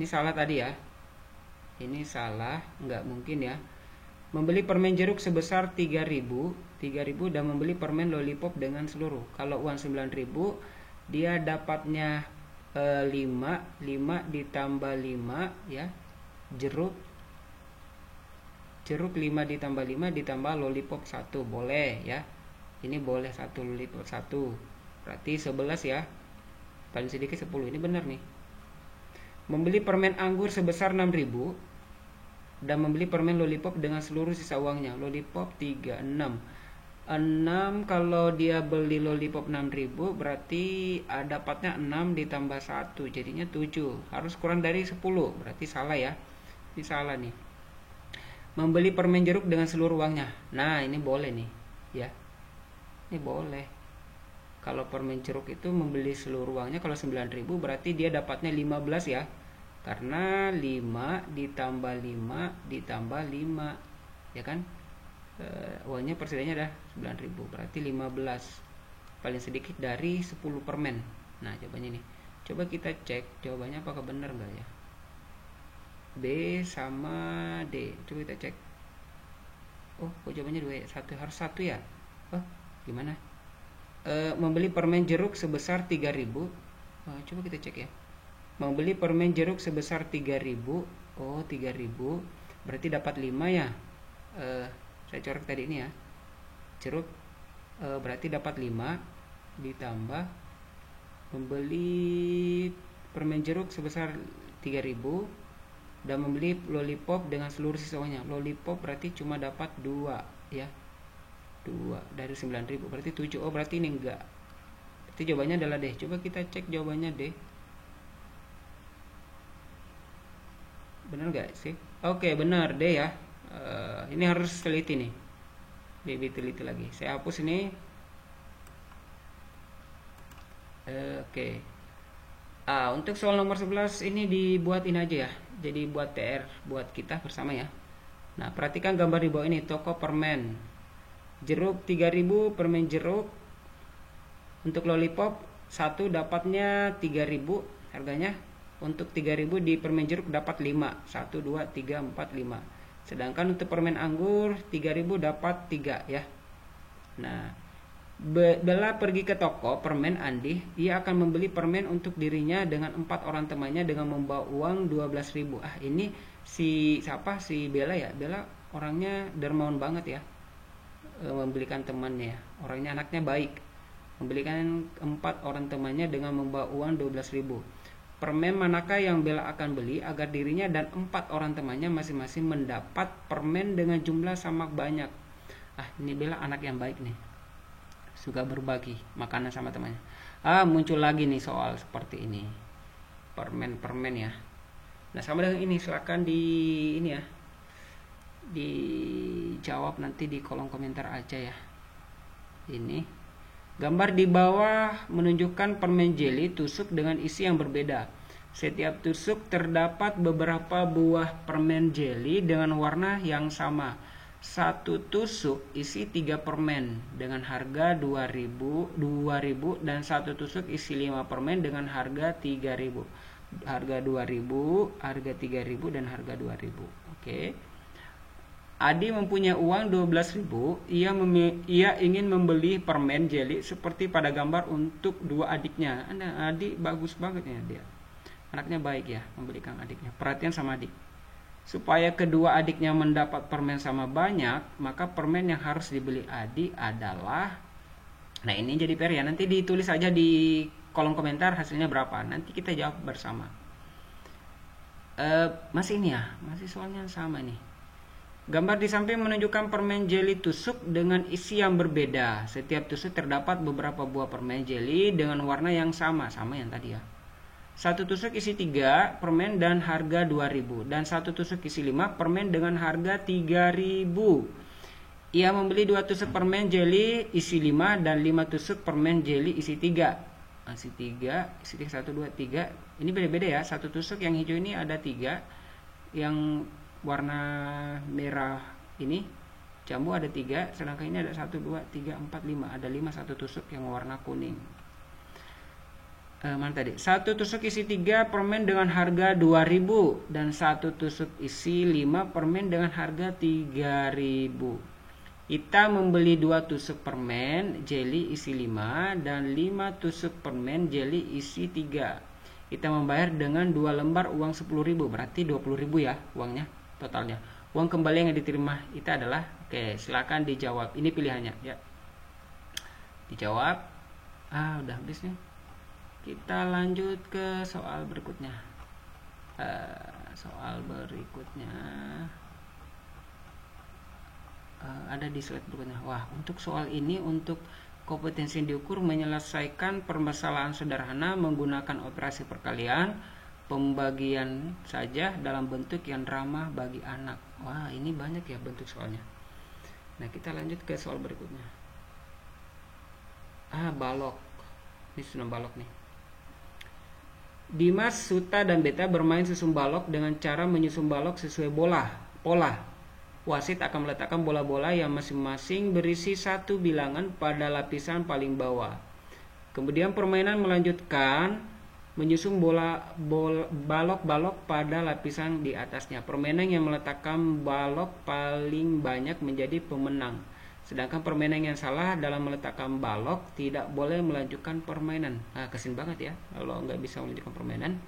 salah tadi ya. Ini salah, nggak mungkin ya. Membeli permen jeruk sebesar 3.000 dan membeli permen lollipop dengan seluruh. Kalau uang 9.000, dia dapatnya 5 ditambah 5 ya. Jeruk 5 ditambah 5 ditambah lollipop 1 boleh ya. Ini boleh 1 lollipop 1. Berarti 11 ya. Paling sedikit 10. Ini benar nih. Membeli permen anggur sebesar 6.000 dan membeli permen lollipop dengan seluruh sisa uangnya. Lollipop 3, 6. 6 kalau dia beli lollipop 6.000 berarti dapatnya 6 ditambah 1 jadinya 7. Harus kurang dari 10. Berarti salah ya. Ini salah nih. Membeli permen jeruk dengan seluruh uangnya. Nah, ini boleh nih, ya. Ini boleh. Kalau permen jeruk itu membeli seluruh uangnya, kalau 9.000 berarti dia dapatnya 15 ya. Karena 5 ditambah 5 ditambah 5, ya kan? Uangnya persediaannya ada 9.000, berarti 15. Paling sedikit dari 10 permen. Nah, jawabannya nih. Coba kita cek jawabannya apakah benar enggak ya. B sama D. Coba kita cek. Oh, kok jawabannya 2 ya? Harus 1 ya? Oh, gimana? Membeli permen jeruk sebesar 3.000. Coba kita cek ya. Membeli permen jeruk sebesar 3.000. Oh, 3.000 berarti dapat 5 ya. Saya coret tadi ini ya. Jeruk berarti dapat 5 ditambah membeli permen jeruk sebesar 3.000 dan membeli lollipop dengan seluruh sisanya. Lollipop berarti cuma dapat 2 ya. 2 dari 9.000 berarti 7. Oh, berarti ini enggak. Berarti jawabannya adalah D. Coba kita cek jawabannya D. Benar enggak sih? Oke, benar D ya. Ini harus teliti nih. Lebih teliti lagi. Saya hapus ini. Oke. Untuk soal nomor 11 ini dibuat ini aja ya. Jadi buat TR buat kita bersama ya. Nah, perhatikan gambar di bawah ini, toko permen. Jeruk 3.000 permen jeruk. Untuk lollipop 1 dapatnya 3.000 harganya. Untuk 3.000 di permen jeruk dapat 5. 1 2 3 4 5. Sedangkan untuk permen anggur 3.000 dapat 3 ya. Nah, Bella pergi ke toko permen Andi. Ia akan membeli permen untuk dirinya dengan 4 orang temannya dengan membawa uang 12.000. Ini si siapa? Si Bella ya. Bella orangnya dermawan banget ya. Membelikan temannya. Orangnya anaknya baik. Membelikan 4 orang temannya dengan membawa uang 12.000. Permen manakah yang Bella akan beli agar dirinya dan 4 orang temannya masing-masing mendapat permen dengan jumlah sama banyak? Ini Bella anak yang baik nih. Suka berbagi makanan sama temannya. Muncul lagi nih soal seperti ini. Permen ya. Nah, sama dengan ini silakan ini ya. Dijawab nanti di kolom komentar aja ya. Ini gambar di bawah menunjukkan permen jelly tusuk dengan isi yang berbeda. Setiap tusuk terdapat beberapa buah permen jelly dengan warna yang sama. 1 tusuk isi 3 permen dengan harga 2.000 dan 1 tusuk isi 5 permen dengan harga 3.000. Harga 2.000, harga 3.000 dan harga 2.000. Oke. Adi mempunyai uang 12.000. Ia ingin membeli permen jelly seperti pada gambar untuk 2 adiknya. Adi bagus banget ya dia. Anaknya baik ya, membelikan adiknya. Perhatian sama adik. Supaya kedua adiknya mendapat permen sama banyak, maka permen yang harus dibeli Adi adalah, nah ini jadi PR ya, nanti ditulis aja di kolom komentar hasilnya berapa, nanti kita jawab bersama. Masih ini ya, masih soalnya sama nih. Gambar di samping menunjukkan permen jelly tusuk dengan isi yang berbeda. Setiap tusuk terdapat beberapa buah permen jelly dengan warna yang sama yang tadi ya. 1 tusuk isi 3 permen dan harga 2.000 dan 1 tusuk isi 5 permen dengan harga 3.000. Ia membeli 2 tusuk permen jelly isi 5 dan 5 tusuk permen jelly isi 3. Isi 1 2 3. Ini beda-beda ya. 1 tusuk yang hijau ini ada 3. Yang warna merah ini jambu ada 3, sedangkan ini ada 1 2 3 4 5. Ada 5 1 tusuk yang warna kuning. Mana tadi? 1 tusuk isi 3 permen dengan harga 2.000 dan 1 tusuk isi 5 permen dengan harga 3.000. Ita membeli 2 tusuk permen jelly isi 5 dan 5 tusuk permen jelly isi 3. Ita membayar dengan 2 lembar uang 10.000, berarti 20.000 ya uangnya totalnya. Uang kembali yang diterima Ita adalah, oke, silakan dijawab. Ini pilihannya ya. Dijawab. Udah habis nih. Kita lanjut ke soal berikutnya. Ada di slide berikutnya. Wah, untuk soal ini untuk kompetensi diukur menyelesaikan permasalahan sederhana menggunakan operasi perkalian, pembagian saja dalam bentuk yang ramah bagi anak. Wah, ini banyak ya bentuk soalnya. Nah, kita lanjut ke soal berikutnya. Balok. Ini sudah balok nih. Dimas, Suta, dan Beta bermain susun balok dengan cara menyusun balok sesuai pola. Wasit akan meletakkan bola-bola yang masing-masing berisi 1 bilangan pada lapisan paling bawah. Kemudian permainan melanjutkan menyusun balok-balok pada lapisan di atasnya. Permainan yang meletakkan balok paling banyak menjadi pemenang. Sedangkan permainan yang salah dalam meletakkan balok tidak boleh melanjutkan permainan. Nah, kesin banget ya kalau nggak bisa melanjutkan permainan.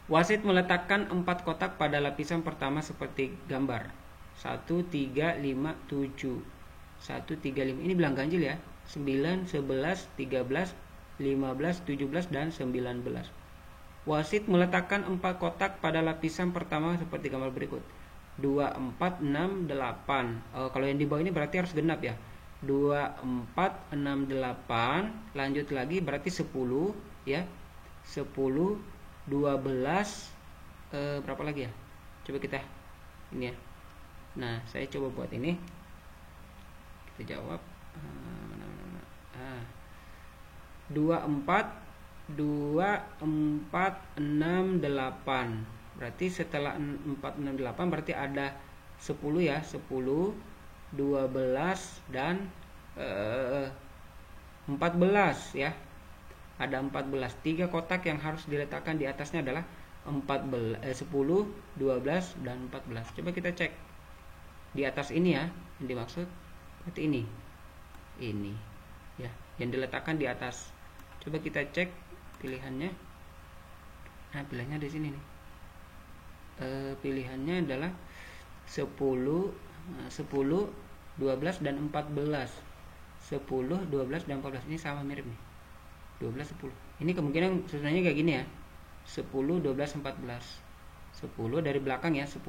Wasit meletakkan 4 kotak pada lapisan pertama seperti gambar 1, 3, 5, 7. 1, 3, 5. Ini bilang ganjil ya. 9, 11, 13, 15, 17, dan 19. Wasit meletakkan 4 kotak pada lapisan pertama seperti gambar berikut. 2, 4, 6, 8. Kalau yang di bawah ini berarti harus genap ya. 2, 4, 6, 8. Lanjut lagi berarti 10 ya. 10, 12, berapa lagi ya? Coba kita ini ya. Nah, saya coba buat ini. Kita jawab. 2, 4, 6, 8. Berarti setelah 4, 6, 8 berarti ada 10 ya. 10, 12, dan 14 ya. Ada 14. 3 kotak yang harus diletakkan di atasnya adalah 10, 12, dan 14. Coba kita cek. Di atas ini ya, yang dimaksud berarti ini. Ini ya, yang diletakkan di atas. Coba kita cek pilihannya. Nah, pilihannya di sini nih. Pilihannya adalah 10, 12, dan 14. 10, 12, dan 14 ini sama mirip nih. 12, 10. Ini kemungkinan susunannya kayak gini ya. 10, 12, 14. 10 dari belakang ya, 10,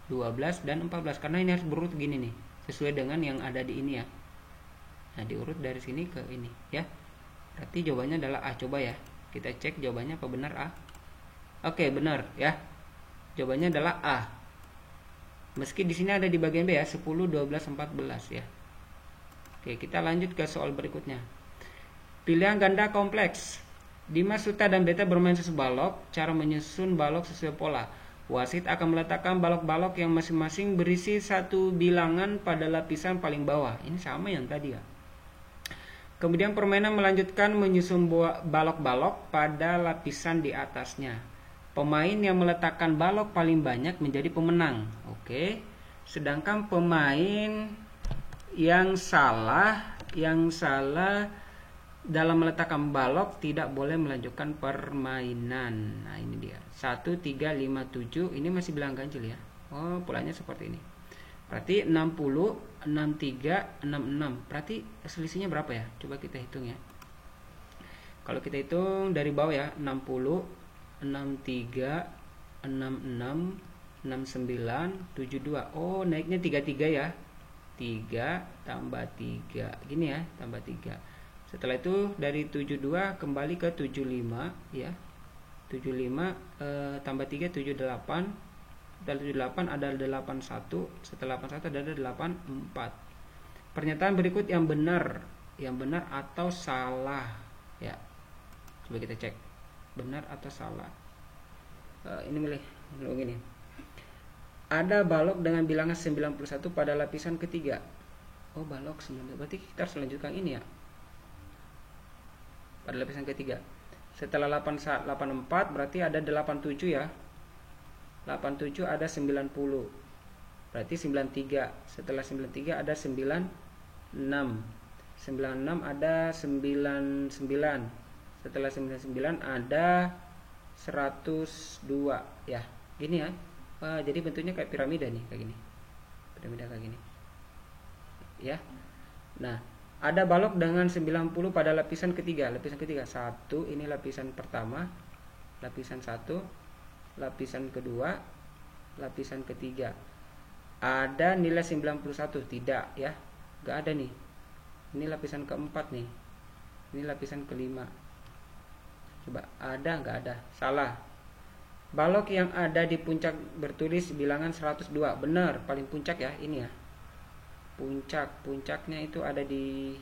12, dan 14. Karena ini harus berurut gini nih, sesuai dengan yang ada di ini ya. Nah, diurut dari sini ke ini ya. Berarti jawabannya adalah A. Coba ya, kita cek jawabannya apa benar A. Oke, benar ya. Jawabannya adalah A. Meski di sini ada di bagian B ya, 10, 12, 14 ya. Oke, kita lanjut ke soal berikutnya. Pilihan ganda kompleks. Dimas, Suta, dan Beta bermain susun balok. Cara menyusun balok sesuai pola. Wasit akan meletakkan balok-balok yang masing-masing berisi satu bilangan pada lapisan paling bawah. Ini sama yang tadi ya. Kemudian permainan melanjutkan menyusun balok-balok pada lapisan di atasnya. Pemain yang meletakkan balok paling banyak menjadi pemenang. Oke. Sedangkan pemain yang salah dalam meletakkan balok tidak boleh melanjutkan permainan. Nah, ini dia. 1, 3, 5, 7. Ini masih bilang ganjil ya. Oh, polanya seperti ini. Berarti 60, 63, 66. Berarti selisihnya berapa ya? Coba kita hitung ya. Kalau kita hitung dari bawah ya, 60, 63, 66, 69, 72. Oh, naiknya 33 ya. 3 tambah 3. Gini ya, tambah 3. Setelah itu dari 72 kembali ke 75 ya. 75 tambah 3, 78. Dari 78 ada 81, setelah 81 ada 84. Pernyataan berikut yang benar atau salah ya. Coba kita cek benar atau salah. Ini milih gini. Ada balok dengan bilangan 91 pada lapisan ketiga. Oh, balok 91. Berarti kita harus lanjutkan ini ya. Pada lapisan ketiga. Setelah 84 berarti ada 87 ya. 87 ada 90. Berarti 93. Setelah 93 ada 96. 96 ada 99. Setelah 99 ada 102 ya. Gini ya. Jadi bentuknya kayak piramida nih, kayak gini. Piramida kayak gini. Ya. Nah, ada balok dengan 90 pada lapisan ketiga. Lapisan ketiga 1, ini lapisan pertama. Lapisan 1. Lapisan kedua, lapisan ketiga. Ada nilai 91? Tidak ya, nggak ada nih. Ini lapisan keempat nih. Ini lapisan kelima. Coba ada nggak ada? Salah. Balok yang ada di puncak bertulis bilangan 102. Benar, paling puncak ya ini ya. Puncaknya itu ada di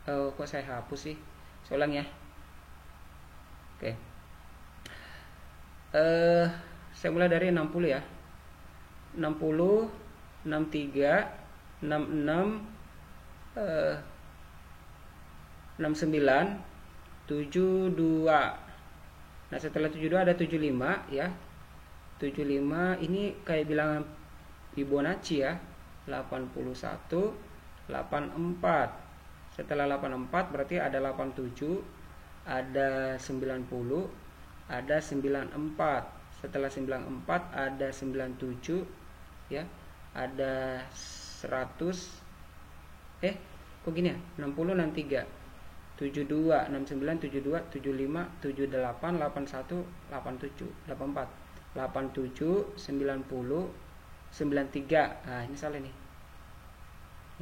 kok saya hapus sih? Saya ulang ya. Oke. Saya mulai dari 60 ya. 60, 63, 66, 69, 72. Nah, setelah 72 ada 75 ya. 75 ini kayak bilangan Fibonacci ya. 81, 84. Setelah 84 berarti ada 87, ada 90, ada 94. Setelah 94 ada 97 ya. Ada 100. Kok gini ya? 60, 63, 72, 69, 72, 75, 78, 81, 87, 84, 87, 90, 93. Nah, ini salah nih.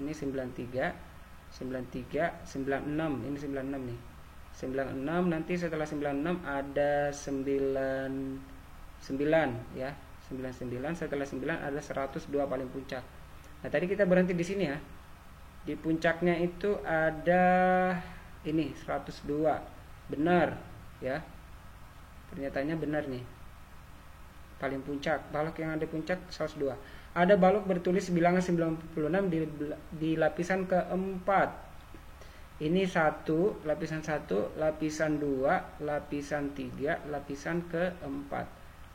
Ini 93, 93, 96. Ini 96 nih. 96, nanti setelah 96 ada 99 ya. 99, setelah 9 ada 102 paling puncak. Nah, tadi kita berhenti di sini ya. Di puncaknya itu ada ini 102. Benar ya. Pernyataannya benar nih. Paling puncak, balok yang ada puncak 102. Ada balok bertulis bilangan 96 di lapisan keempat. Ini 1, lapisan 1, lapisan 2, lapisan 3, lapisan keempat.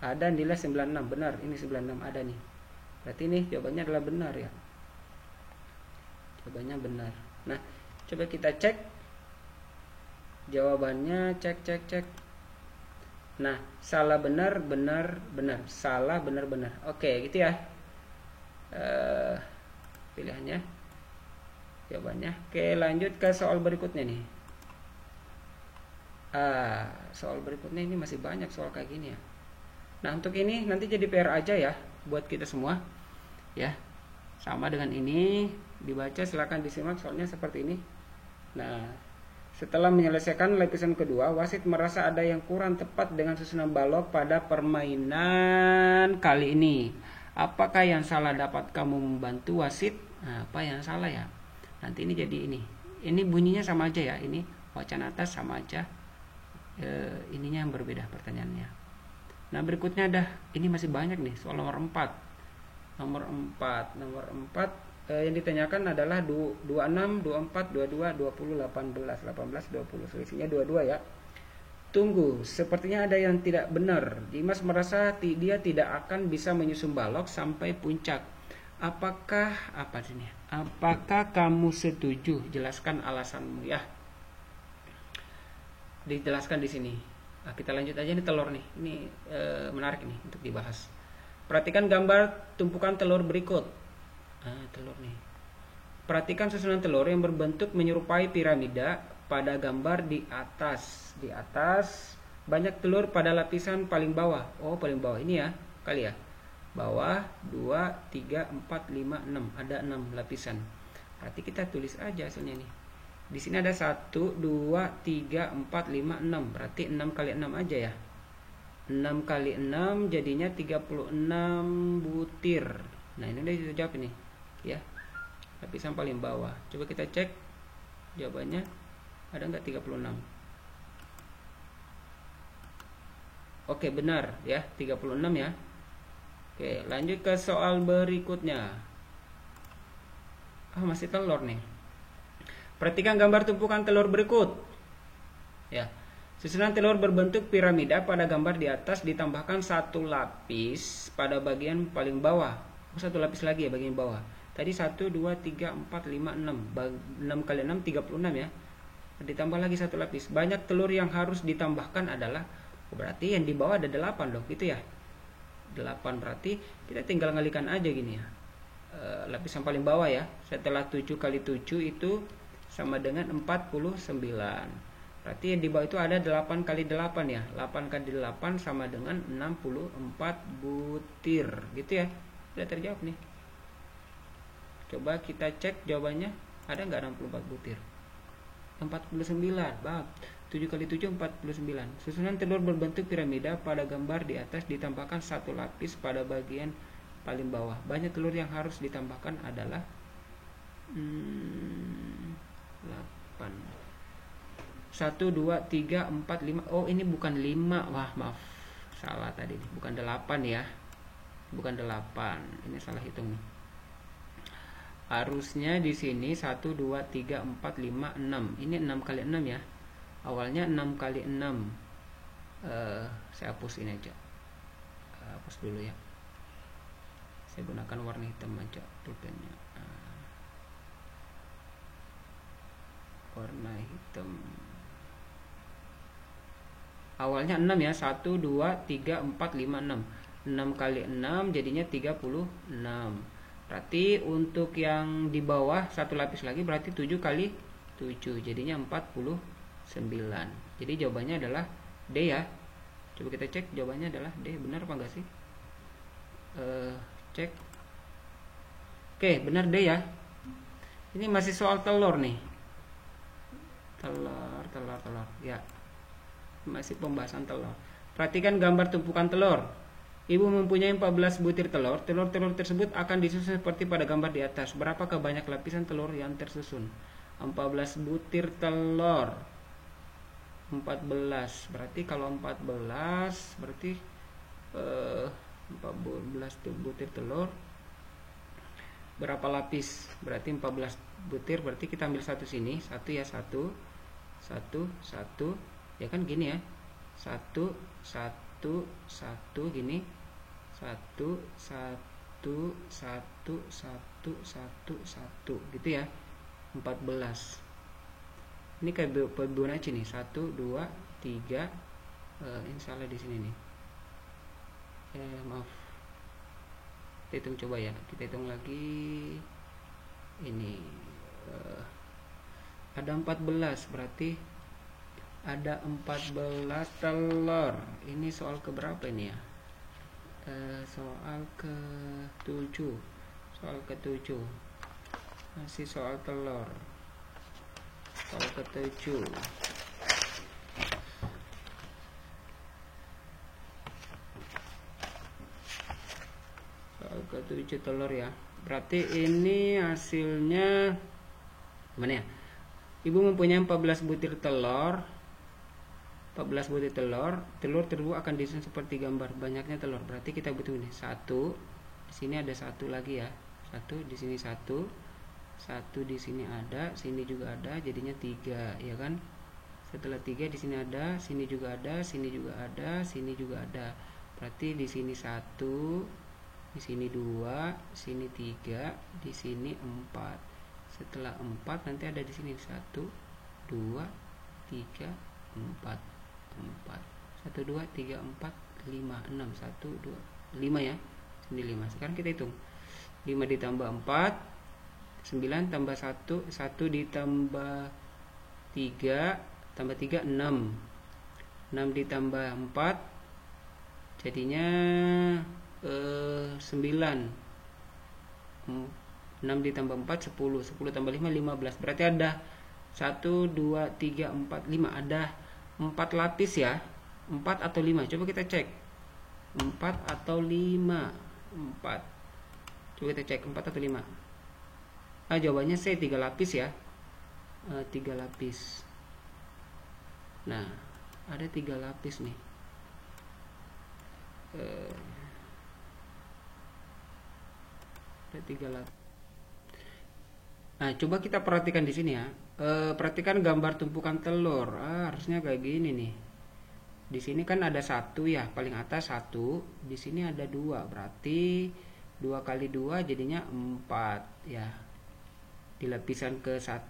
Ada nilai 96, benar. Ini 96 ada nih. Berarti ini jawabannya adalah benar ya. Jawabannya benar. Nah, coba kita cek jawabannya. Cek. Nah, salah benar, benar, benar. Salah benar, benar. Oke, gitu ya. Pilihannya, jawabannya. Oke, lanjut ke soal berikutnya nih. Soal berikutnya ini masih banyak soal kayak gini ya. Nah, untuk ini nanti jadi PR aja ya buat kita semua ya. Sama dengan ini, dibaca, silakan disimak soalnya seperti ini. Nah, setelah menyelesaikan lapisan kedua, wasit merasa ada yang kurang tepat dengan susunan balok pada permainan kali ini. Apakah yang salah? Dapat kamu membantu wasit? Nah, apa yang salah ya? Nanti ini jadi ini. Ini bunyinya sama aja ya. Ini wacana atas sama aja. Ininya yang berbeda pertanyaannya. Nah, berikutnya ada. Ini masih banyak nih soal nomor 4. Nomor 4 yang ditanyakan adalah 26, 24, 22, 20, 18, 20. Selisihnya 22 ya. Tunggu, sepertinya ada yang tidak benar. Dimas merasa dia tidak akan bisa menyusun balok sampai puncak. Apakah kamu setuju? Jelaskan alasanmu ya. Dijelaskan di sini. Nah, kita lanjut aja, ini telur nih. Ini menarik nih untuk dibahas. Perhatikan gambar tumpukan telur berikut. Telur nih. Perhatikan susunan telur yang berbentuk menyerupai piramida pada gambar di atas. Di atas banyak telur pada lapisan paling bawah. Oh, paling bawah ini ya, kali ya. Bawah 2, 3, 4, 5, 6. Ada 6 lapisan. Berarti kita tulis aja hasilnya nih. Di sini ada 1, 2, 3, 4, 5, 6. Berarti 6 kali 6 aja ya. 6 kali 6 jadinya 36 butir. Nah, ini udah dijawab ini ya. Lapisan paling bawah. Coba kita cek jawabannya. Ada nggak 36? Oke, benar ya, 36 ya. Oke, lanjut ke soal berikutnya. Masih telur nih. Perhatikan gambar tumpukan telur berikut. Ya. Susunan telur berbentuk piramida pada gambar di atas ditambahkan satu lapis pada bagian paling bawah. Satu lapis lagi ya bagian bawah. Tadi 1, 2, 3, 4, 5, 6. 6 kali 6, 36 ya. Ditambah lagi satu lapis. Banyak telur yang harus ditambahkan adalah, berarti yang di bawah ada 8 dong, gitu ya. 8 berarti kita tinggal ngalikan aja gini ya. Lapisan paling bawah ya. Setelah 7 kali 7 itu sama dengan 49. Berarti yang di bawah itu ada 8 kali 8 ya. 8 kali 8 sama dengan 64 butir. Gitu ya. Sudah terjawab nih. Coba kita cek jawabannya. Ada nggak 64 butir? 49. Bab. 7 kali 7 49. Susunan telur berbentuk piramida pada gambar di atas ditambahkan satu lapis pada bagian paling bawah. Banyak telur yang harus ditambahkan adalah 8. 1, 2, 3, 4, 5. Oh, ini bukan 5. Wah, maaf. Salah tadi. Bukan 8 ya. Bukan 8. Ini salah hitung nih. Harusnya di sini 1, 2, 3, 4, 5, 6. Ini 6 kali 6 ya. awalnya 6 kali 6. Saya hapus ini aja, hapus dulu ya, saya gunakan warna hitam aja pulpennya, warna hitam. Awalnya 6 ya, 1, 2, 3, 4, 5, 6. 6 kali 6 jadinya 36. Berarti untuk yang di bawah satu lapis lagi berarti 7 kali 7 jadinya 49. Jadi jawabannya adalah D ya. Coba kita cek jawabannya adalah D, benar apa enggak sih? Cek. Oke, benar D ya. Ini masih soal telur nih. Telur ya, masih pembahasan telur. Perhatikan gambar tumpukan telur. Ibu mempunyai 14 butir telur. Telur-telur tersebut akan disusun seperti pada gambar di atas. Berapakah banyak lapisan telur yang tersusun? 14 butir telur, 14. Berarti kalau 14 berarti 14 butir telur, berapa lapis? Berarti 14 butir, berarti kita ambil satu sini, satu ya, satu ya kan, gini ya, satu gini, satu gitu ya, 14. Ini kayak Fibonacci nih, 1 2 3, ini salah di sini nih, maaf, kita hitung coba ya, kita hitung lagi. Ini ada 14, berarti ada 14 telur. Ini soal keberapa ini ya? Soal ke-7. Soal ke-7. Masih soal telur. Soal ke-7. Soal ke-7 telur ya. Berarti ini hasilnya gimana ya? Ibu mempunyai 14 butir telur. 14 butir telur. Telur tersebut akan disusun seperti gambar. Banyaknya telur. Berarti kita butuh ini 1. Di sini ada 1 lagi ya. 1 di sini 1. 1 di sini ada, sini juga ada, jadinya 3 ya kan? Setelah 3 di sini ada, sini juga ada, sini juga ada, sini juga ada. Berarti di sini 1, di sini 2, sini 3, di sini 4. Setelah 4 nanti ada di sini 1 2 3 4 4 1 2 3 4 5 6 1 2 5 ya. Sini 5. Sekarang kita hitung. 5 ditambah 4 9 tambah 1 1 ditambah 3 tambah 3 6 6 ditambah 4 jadinya 9. 6 ditambah 4 10 10 tambah 5 15. Berarti ada 1 2 3 4 5, ada 4 lapis ya. 4 atau 5, coba kita cek 4 atau 5. 4, coba kita cek 4 atau 5. Jawabannya C, 3 lapis ya. 3 lapis. Nah, ada 3 lapis nih. Ada 3 lapis. Nah, coba kita perhatikan di sini ya. Perhatikan gambar tumpukan telur. Harusnya kayak gini nih. Di sini kan ada 1 ya, paling atas 1. Di sini ada 2, berarti 2 kali 2 jadinya 4 ya. Di lapisan ke-1,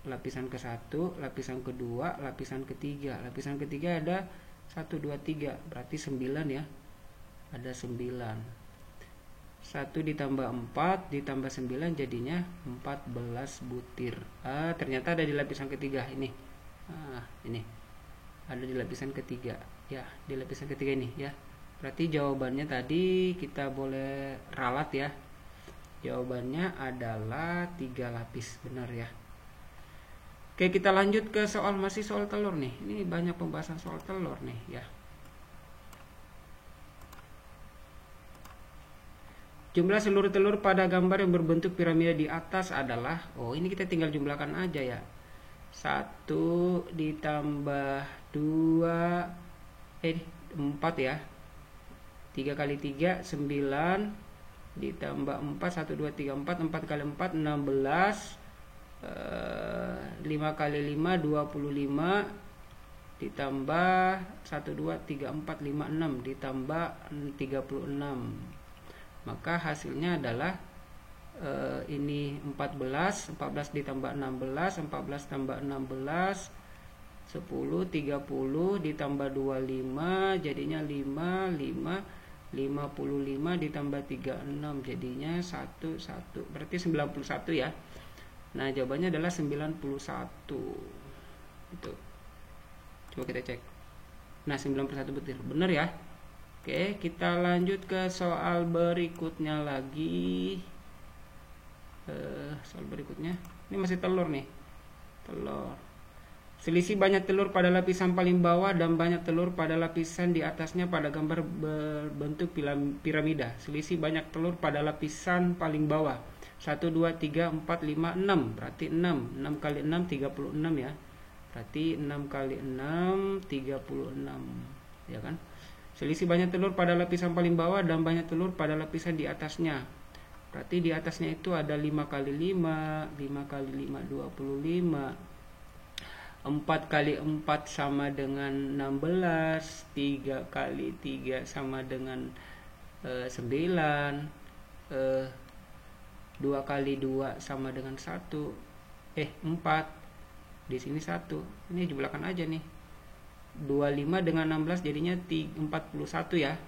lapisan ke-1, lapisan ke-2, lapisan ke-3. Lapisan ke-3 ada 1 2 3, berarti 9 ya. Ada 9. 1 ditambah 4 ditambah 9 jadinya 14 butir. Ternyata ada di lapisan ketiga ini. Ini. Ada di lapisan ketiga. Ya, di lapisan ketiga ini ya. Berarti jawabannya tadi kita boleh ralat ya. Jawabannya adalah 3 lapis, benar ya. Oke, kita lanjut ke soal, masih soal telur nih. Ini banyak pembahasan soal telur nih ya. Jumlah seluruh telur pada gambar yang berbentuk piramida di atas adalah, ini kita tinggal jumlahkan aja ya. 1 ditambah 2 4 ya. 3 kali 3 9 ditambah 4 1 2 3 4 4 kali 4 16, 5 kali 5 25, ditambah 1 2 3 4 5 6 ditambah 36. Maka hasilnya adalah ini 14 ditambah 16, 14 tambah 16 10, 30 ditambah 25 jadinya 55 ditambah 36 jadinya 1 berarti 91 ya. Nah jawabannya adalah 91 itu. Coba kita cek. Nah 91 betul, benar ya. Oke, kita lanjut ke soal berikutnya lagi. Soal berikutnya ini masih telur nih, telur. Selisih banyak telur pada lapisan paling bawah dan banyak telur pada lapisan di atasnya pada gambar berbentuk piramida. Selisih banyak telur pada lapisan paling bawah 1 2 3 4 5 6, berarti 6 kali 6 36 ya. Berarti 6 kali 6 36 ya kan. Selisih banyak telur pada lapisan paling bawah dan banyak telur pada lapisan di atasnya. Berarti di atasnya itu ada 5 kali 5 kali 5 25, 4 kali 4 sama dengan 16, 3 kali 3 sama dengan 9, 2 kali 2 sama dengan 1, 4, di sini 1, ini jumlahkan aja nih, 25 dengan 16 jadinya 41 ya,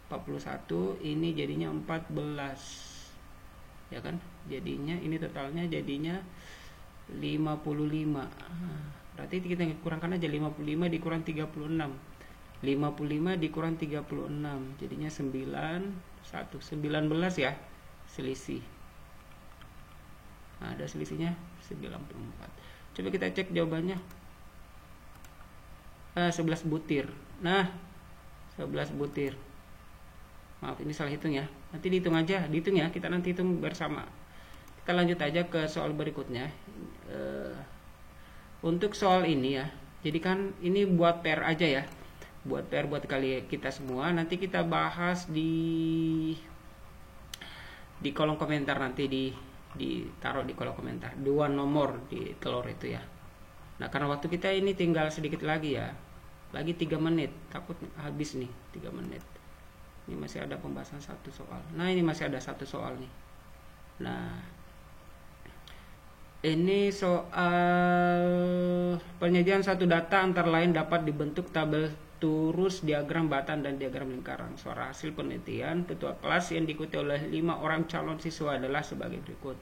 41, ini jadinya 14 ya kan, jadinya ini totalnya jadinya 55. Berarti kita kurangkan aja 55 dikurang 36, 55 dikurang 36 jadinya 19 ya selisih. Nah, ada selisihnya 94. Coba kita cek jawabannya. 11 butir. Nah 11 butir. Maaf ini salah hitung ya. Nanti dihitung aja, dihitung ya. Kita nanti hitung bersama. Kita lanjut aja ke soal berikutnya. Untuk soal ini ya. Jadi kan ini buat PR aja ya. Buat PR buat kita semua. Nanti kita bahas di kolom komentar, nanti ditaruh di kolom komentar. 2 nomor di telur itu ya. Nah karena waktu kita ini tinggal sedikit lagi ya. Lagi 3 menit. Takut habis nih 3 menit. Ini masih ada pembahasan 1 soal. Nah ini masih ada 1 soal nih. Nah ini soal penyediaan suatu data antara lain dapat dibentuk tabel turus, diagram batan dan diagram lingkaran. Suara hasil penelitian ketua kelas yang diikuti oleh 5 orang calon siswa adalah sebagai berikut.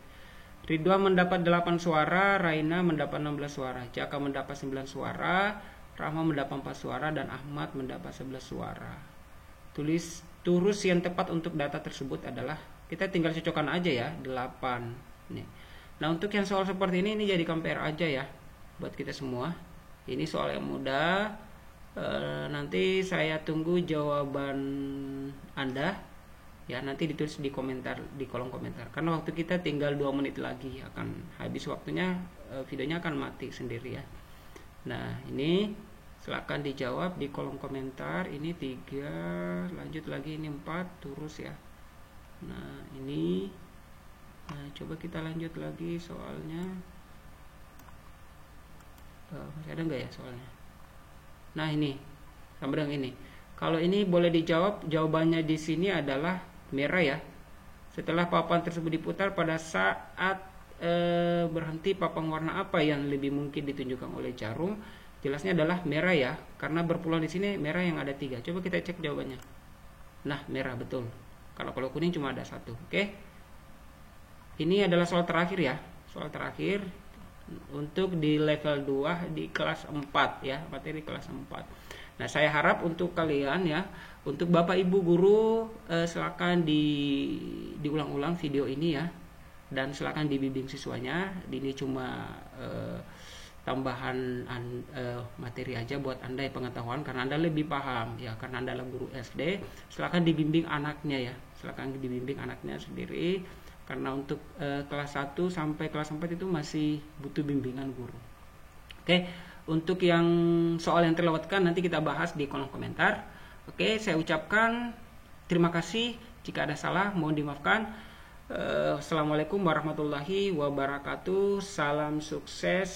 Ridwan mendapat 8 suara, Raina mendapat 16 suara, Jaka mendapat 9 suara, Rahma mendapat 4 suara, dan Ahmad mendapat 11 suara. Turus yang tepat untuk data tersebut adalah, kita tinggal cocokkan aja ya, 8 nih. Nah untuk yang soal seperti ini jadi compare aja ya buat kita semua. Ini soal yang mudah. Nanti saya tunggu jawaban Anda ya, nanti ditulis di komentar, di kolom komentar. Karena waktu kita tinggal 2 menit lagi akan habis waktunya, videonya akan mati sendiri ya. Nah ini silakan dijawab di kolom komentar. Ini 3, lanjut lagi ini 4 turus ya. Nah ini, nah coba kita lanjut lagi soalnya. Masih ada nggak ya soalnya? Nah ini sama dengan ini. Kalau ini boleh dijawab, jawabannya di sini adalah merah ya. Setelah papan tersebut diputar, pada saat berhenti, papan warna apa yang lebih mungkin ditunjukkan oleh jarum? Jelasnya adalah merah ya, karena berpulang di sini merah yang ada 3. Coba kita cek jawabannya. Nah merah betul. Kalau kuning cuma ada 1. Oke. Ini adalah soal terakhir ya, soal terakhir untuk di level 2 di kelas 4 ya, materi kelas 4. Nah saya harap untuk kalian ya, untuk Bapak Ibu guru, silakan diulang-ulang video ini ya, dan silakan dibimbing siswanya. Ini cuma tambahan materi aja buat Anda yang pengetahuan, karena Anda lebih paham ya, karena Anda adalah guru SD. Silakan dibimbing anaknya ya, silakan dibimbing anaknya sendiri, karena untuk kelas 1 sampai kelas 4 itu masih butuh bimbingan guru. Oke, untuk yang soal yang terlewatkan nanti kita bahas di kolom komentar. Oke, saya ucapkan terima kasih. Jika ada salah mohon dimaafkan. Assalamualaikum warahmatullahi wabarakatuh. Salam sukses.